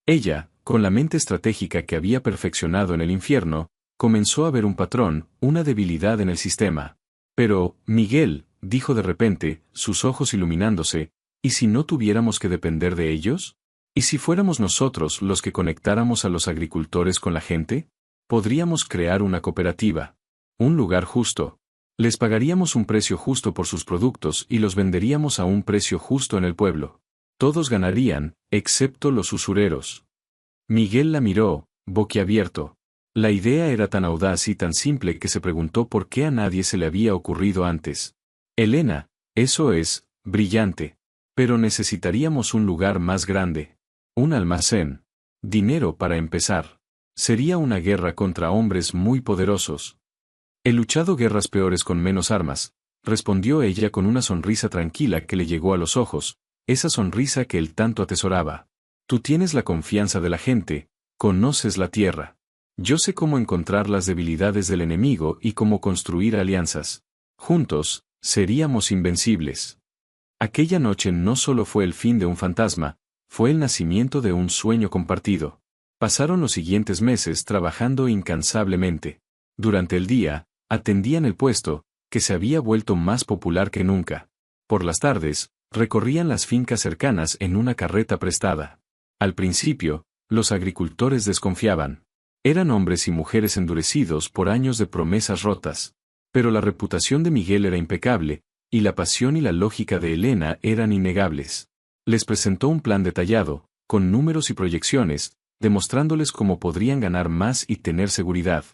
Ella, con la mente estratégica que había perfeccionado en el infierno, comenzó a ver un patrón, una debilidad en el sistema. Pero, Miguel, dijo de repente, sus ojos iluminándose, ¿y si no tuviéramos que depender de ellos? ¿Y si fuéramos nosotros los que conectáramos a los agricultores con la gente? Podríamos crear una cooperativa. Un lugar justo. Les pagaríamos un precio justo por sus productos y los venderíamos a un precio justo en el pueblo. Todos ganarían, excepto los usureros. Miguel la miró, boquiabierto. La idea era tan audaz y tan simple que se preguntó por qué a nadie se le había ocurrido antes. Elena, eso es, brillante. Pero necesitaríamos un lugar más grande. Un almacén. Dinero para empezar. Sería una guerra contra hombres muy poderosos. He luchado guerras peores con menos armas, respondió ella con una sonrisa tranquila que le llegó a los ojos, esa sonrisa que él tanto atesoraba. Tú tienes la confianza de la gente, conoces la tierra. Yo sé cómo encontrar las debilidades del enemigo y cómo construir alianzas. Juntos, seríamos invencibles. Aquella noche no solo fue el fin de un fantasma, fue el nacimiento de un sueño compartido. Pasaron los siguientes meses trabajando incansablemente. Durante el día, atendían el puesto, que se había vuelto más popular que nunca. Por las tardes, recorrían las fincas cercanas en una carreta prestada. Al principio, los agricultores desconfiaban. Eran hombres y mujeres endurecidos por años de promesas rotas. Pero la reputación de Miguel era impecable, y la pasión y la lógica de Elena eran innegables. Les presentó un plan detallado, con números y proyecciones, demostrándoles cómo podrían ganar más y tener seguridad.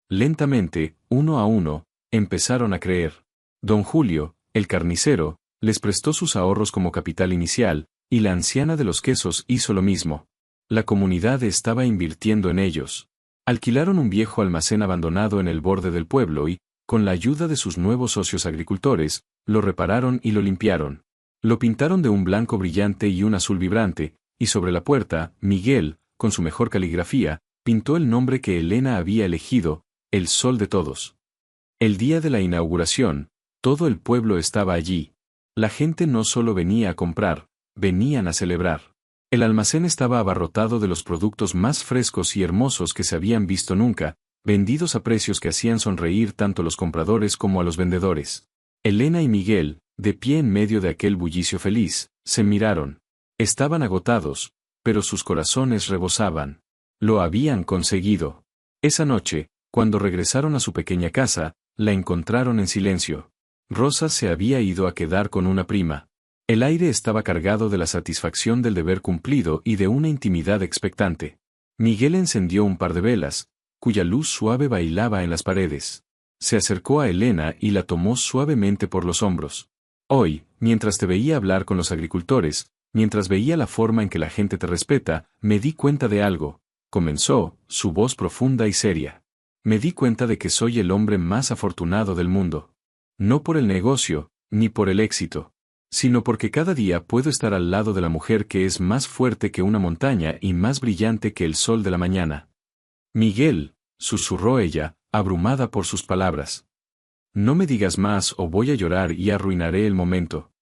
Lentamente, uno a uno, empezaron a creer. Don Julio, el carnicero, les prestó sus ahorros como capital inicial, y la anciana de los quesos hizo lo mismo. La comunidad estaba invirtiendo en ellos. Alquilaron un viejo almacén abandonado en el borde del pueblo y, con la ayuda de sus nuevos socios agricultores, lo repararon y lo limpiaron. Lo pintaron de un blanco brillante y un azul vibrante, y sobre la puerta, Miguel, con su mejor caligrafía, pintó el nombre que Elena había elegido, el Sol de Todos. El día de la inauguración, todo el pueblo estaba allí. La gente no solo venía a comprar, venían a celebrar. El almacén estaba abarrotado de los productos más frescos y hermosos que se habían visto nunca, vendidos a precios que hacían sonreír tanto a los compradores como a los vendedores. Elena y Miguel, de pie en medio de aquel bullicio feliz, se miraron. Estaban agotados, pero sus corazones rebosaban. Lo habían conseguido. Esa noche, cuando regresaron a su pequeña casa, la encontraron en silencio. Rosa se había ido a quedar con una prima. El aire estaba cargado de la satisfacción del deber cumplido y de una intimidad expectante. Miguel encendió un par de velas, cuya luz suave bailaba en las paredes. Se acercó a Elena y la tomó suavemente por los hombros. Hoy, mientras te veía hablar con los agricultores, mientras veía la forma en que la gente te respeta, me di cuenta de algo, comenzó, su voz profunda y seria. Me di cuenta de que soy el hombre más afortunado del mundo. No por el negocio, ni por el éxito, sino porque cada día puedo estar al lado de la mujer que es más fuerte que una montaña y más brillante que el sol de la mañana. Miguel, susurró ella, abrumada por sus palabras. No me digas más o voy a llorar y arruinaré el momento.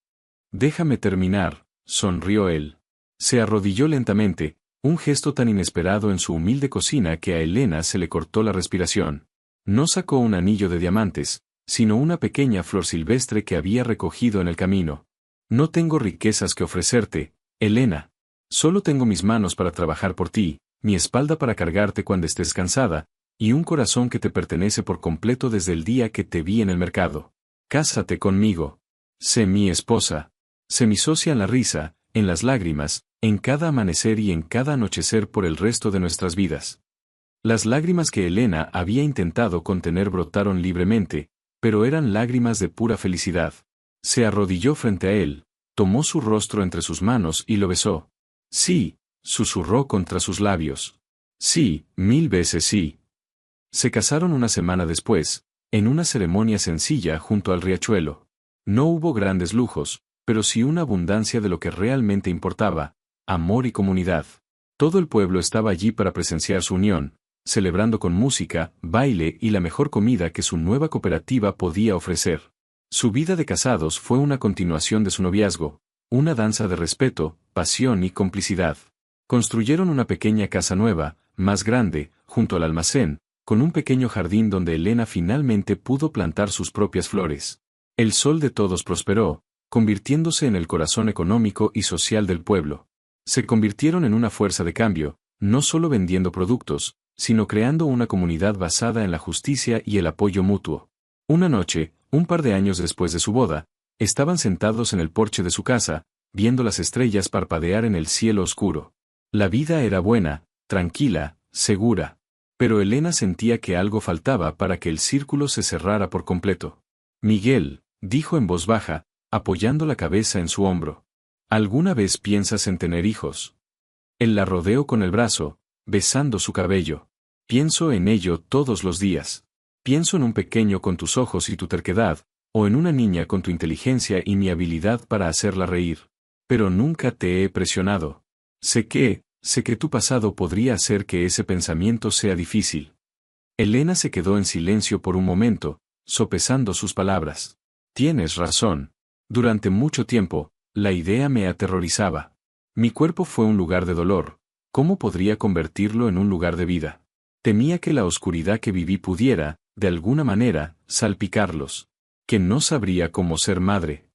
Déjame terminar, sonrió él. Se arrodilló lentamente, un gesto tan inesperado en su humilde cocina que a Elena se le cortó la respiración. No sacó un anillo de diamantes, sino una pequeña flor silvestre que había recogido en el camino. No tengo riquezas que ofrecerte, Elena. Solo tengo mis manos para trabajar por ti, mi espalda para cargarte cuando estés cansada, y un corazón que te pertenece por completo desde el día que te vi en el mercado. Cásate conmigo. Sé mi esposa. Sé mi socia en la risa, en las lágrimas, en cada amanecer y en cada anochecer por el resto de nuestras vidas. Las lágrimas que Elena había intentado contener brotaron libremente, pero eran lágrimas de pura felicidad. Se arrodilló frente a él, tomó su rostro entre sus manos y lo besó. Sí, susurró contra sus labios. Sí, 1000 veces sí. Se casaron una semana después, en una ceremonia sencilla junto al riachuelo. No hubo grandes lujos, pero sí una abundancia de lo que realmente importaba, amor y comunidad. Todo el pueblo estaba allí para presenciar su unión, celebrando con música, baile y la mejor comida que su nueva cooperativa podía ofrecer. Su vida de casados fue una continuación de su noviazgo, una danza de respeto, pasión y complicidad. Construyeron una pequeña casa nueva, más grande, junto al almacén, con un pequeño jardín donde Elena finalmente pudo plantar sus propias flores. El Sol de Todos prosperó, convirtiéndose en el corazón económico y social del pueblo. Se convirtieron en una fuerza de cambio, no solo vendiendo productos, sino creando una comunidad basada en la justicia y el apoyo mutuo. Una noche, un par de años después de su boda, estaban sentados en el porche de su casa, viendo las estrellas parpadear en el cielo oscuro. La vida era buena, tranquila, segura. Pero Elena sentía que algo faltaba para que el círculo se cerrara por completo. Miguel, dijo en voz baja, apoyando la cabeza en su hombro. ¿Alguna vez piensas en tener hijos? Él la rodeó con el brazo, besando su cabello. Pienso en ello todos los días. Pienso en un pequeño con tus ojos y tu terquedad, o en una niña con tu inteligencia y mi habilidad para hacerla reír. Pero nunca te he presionado. Sé que tu pasado podría hacer que ese pensamiento sea difícil. Elena se quedó en silencio por un momento, sopesando sus palabras. Tienes razón. Durante mucho tiempo, La idea me aterrorizaba. Mi cuerpo fue un lugar de dolor, ¿cómo podría convertirlo en un lugar de vida? Temía que la oscuridad que viví pudiera, de alguna manera, salpicarlos. Que no sabría cómo ser madre.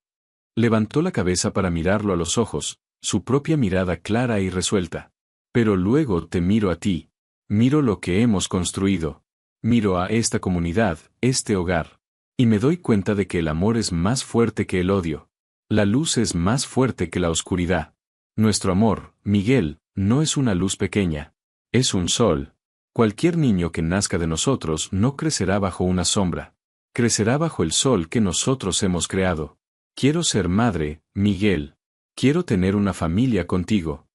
Levantó la cabeza para mirarlo a los ojos, su propia mirada clara y resuelta. Pero luego te miro a ti. Miro lo que hemos construido. Miro a esta comunidad, este hogar. Y me doy cuenta de que el amor es más fuerte que el odio. La luz es más fuerte que la oscuridad. Nuestro amor, Miguel, no es una luz pequeña. Es un sol. Cualquier niño que nazca de nosotros no crecerá bajo una sombra. Crecerá bajo el sol que nosotros hemos creado. Quiero ser madre, Miguel. Quiero tener una familia contigo.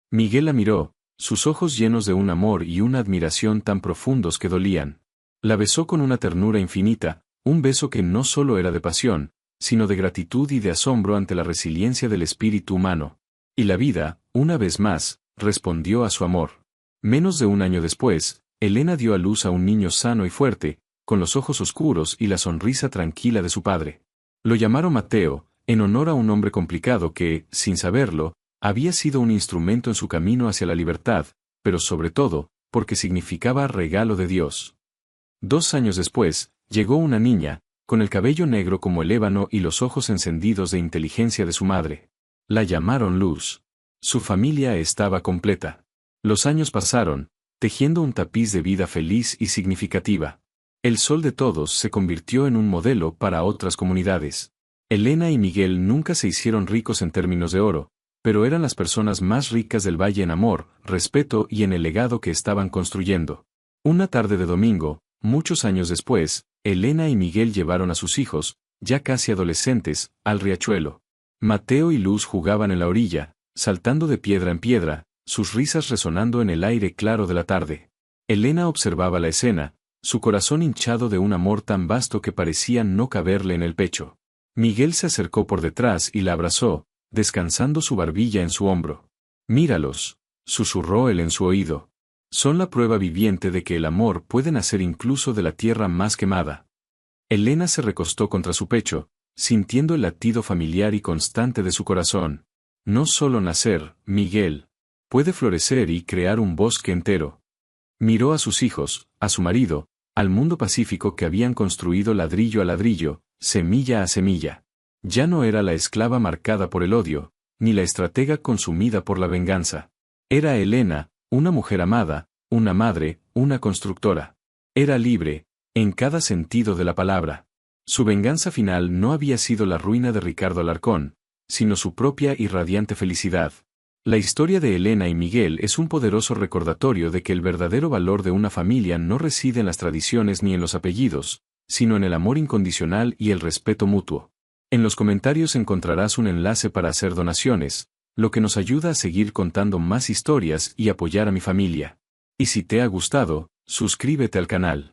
Miguel la miró, sus ojos llenos de un amor y una admiración tan profundos que dolían. La besó con una ternura infinita, un beso que no solo era de pasión, sino de gratitud y de asombro ante la resiliencia del espíritu humano. Y la vida, una vez más, respondió a su amor. Menos de un año después, Elena dio a luz a un niño sano y fuerte, con los ojos oscuros y la sonrisa tranquila de su padre. Lo llamaron Mateo, en honor a un hombre complicado que, sin saberlo, había sido un instrumento en su camino hacia la libertad, pero sobre todo, porque significaba regalo de Dios. 2 años después, llegó una niña, con el cabello negro como el ébano y los ojos encendidos de inteligencia de su madre. La llamaron Luz. Su familia estaba completa. Los años pasaron, tejiendo un tapiz de vida feliz y significativa. El sol de todos se convirtió en un modelo para otras comunidades. Elena y Miguel nunca se hicieron ricos en términos de oro, pero eran las personas más ricas del valle en amor, respeto y en el legado que estaban construyendo. Una tarde de domingo, muchos años después, Elena y Miguel llevaron a sus hijos, ya casi adolescentes, al riachuelo. Mateo y Luz jugaban en la orilla, saltando de piedra en piedra, sus risas resonando en el aire claro de la tarde. Elena observaba la escena, su corazón hinchado de un amor tan vasto que parecía no caberle en el pecho. Miguel se acercó por detrás y la abrazó, descansando su barbilla en su hombro. «Míralos», susurró él en su oído. «Son la prueba viviente de que el amor puede nacer incluso de la tierra más quemada». Elena se recostó contra su pecho, sintiendo el latido familiar y constante de su corazón. «No solo nacer, Miguel. Puede florecer y crear un bosque entero». Miró a sus hijos, a su marido, al mundo pacífico que habían construido ladrillo a ladrillo, semilla a semilla. Ya no era la esclava marcada por el odio, ni la estratega consumida por la venganza. Era Elena, una mujer amada, una madre, una constructora. Era libre, en cada sentido de la palabra. Su venganza final no había sido la ruina de Ricardo Alarcón, sino su propia y radiante felicidad. La historia de Elena y Miguel es un poderoso recordatorio de que el verdadero valor de una familia no reside en las tradiciones ni en los apellidos, sino en el amor incondicional y el respeto mutuo. En los comentarios encontrarás un enlace para hacer donaciones, lo que nos ayuda a seguir contando más historias y apoyar a mi familia. Y si te ha gustado, suscríbete al canal.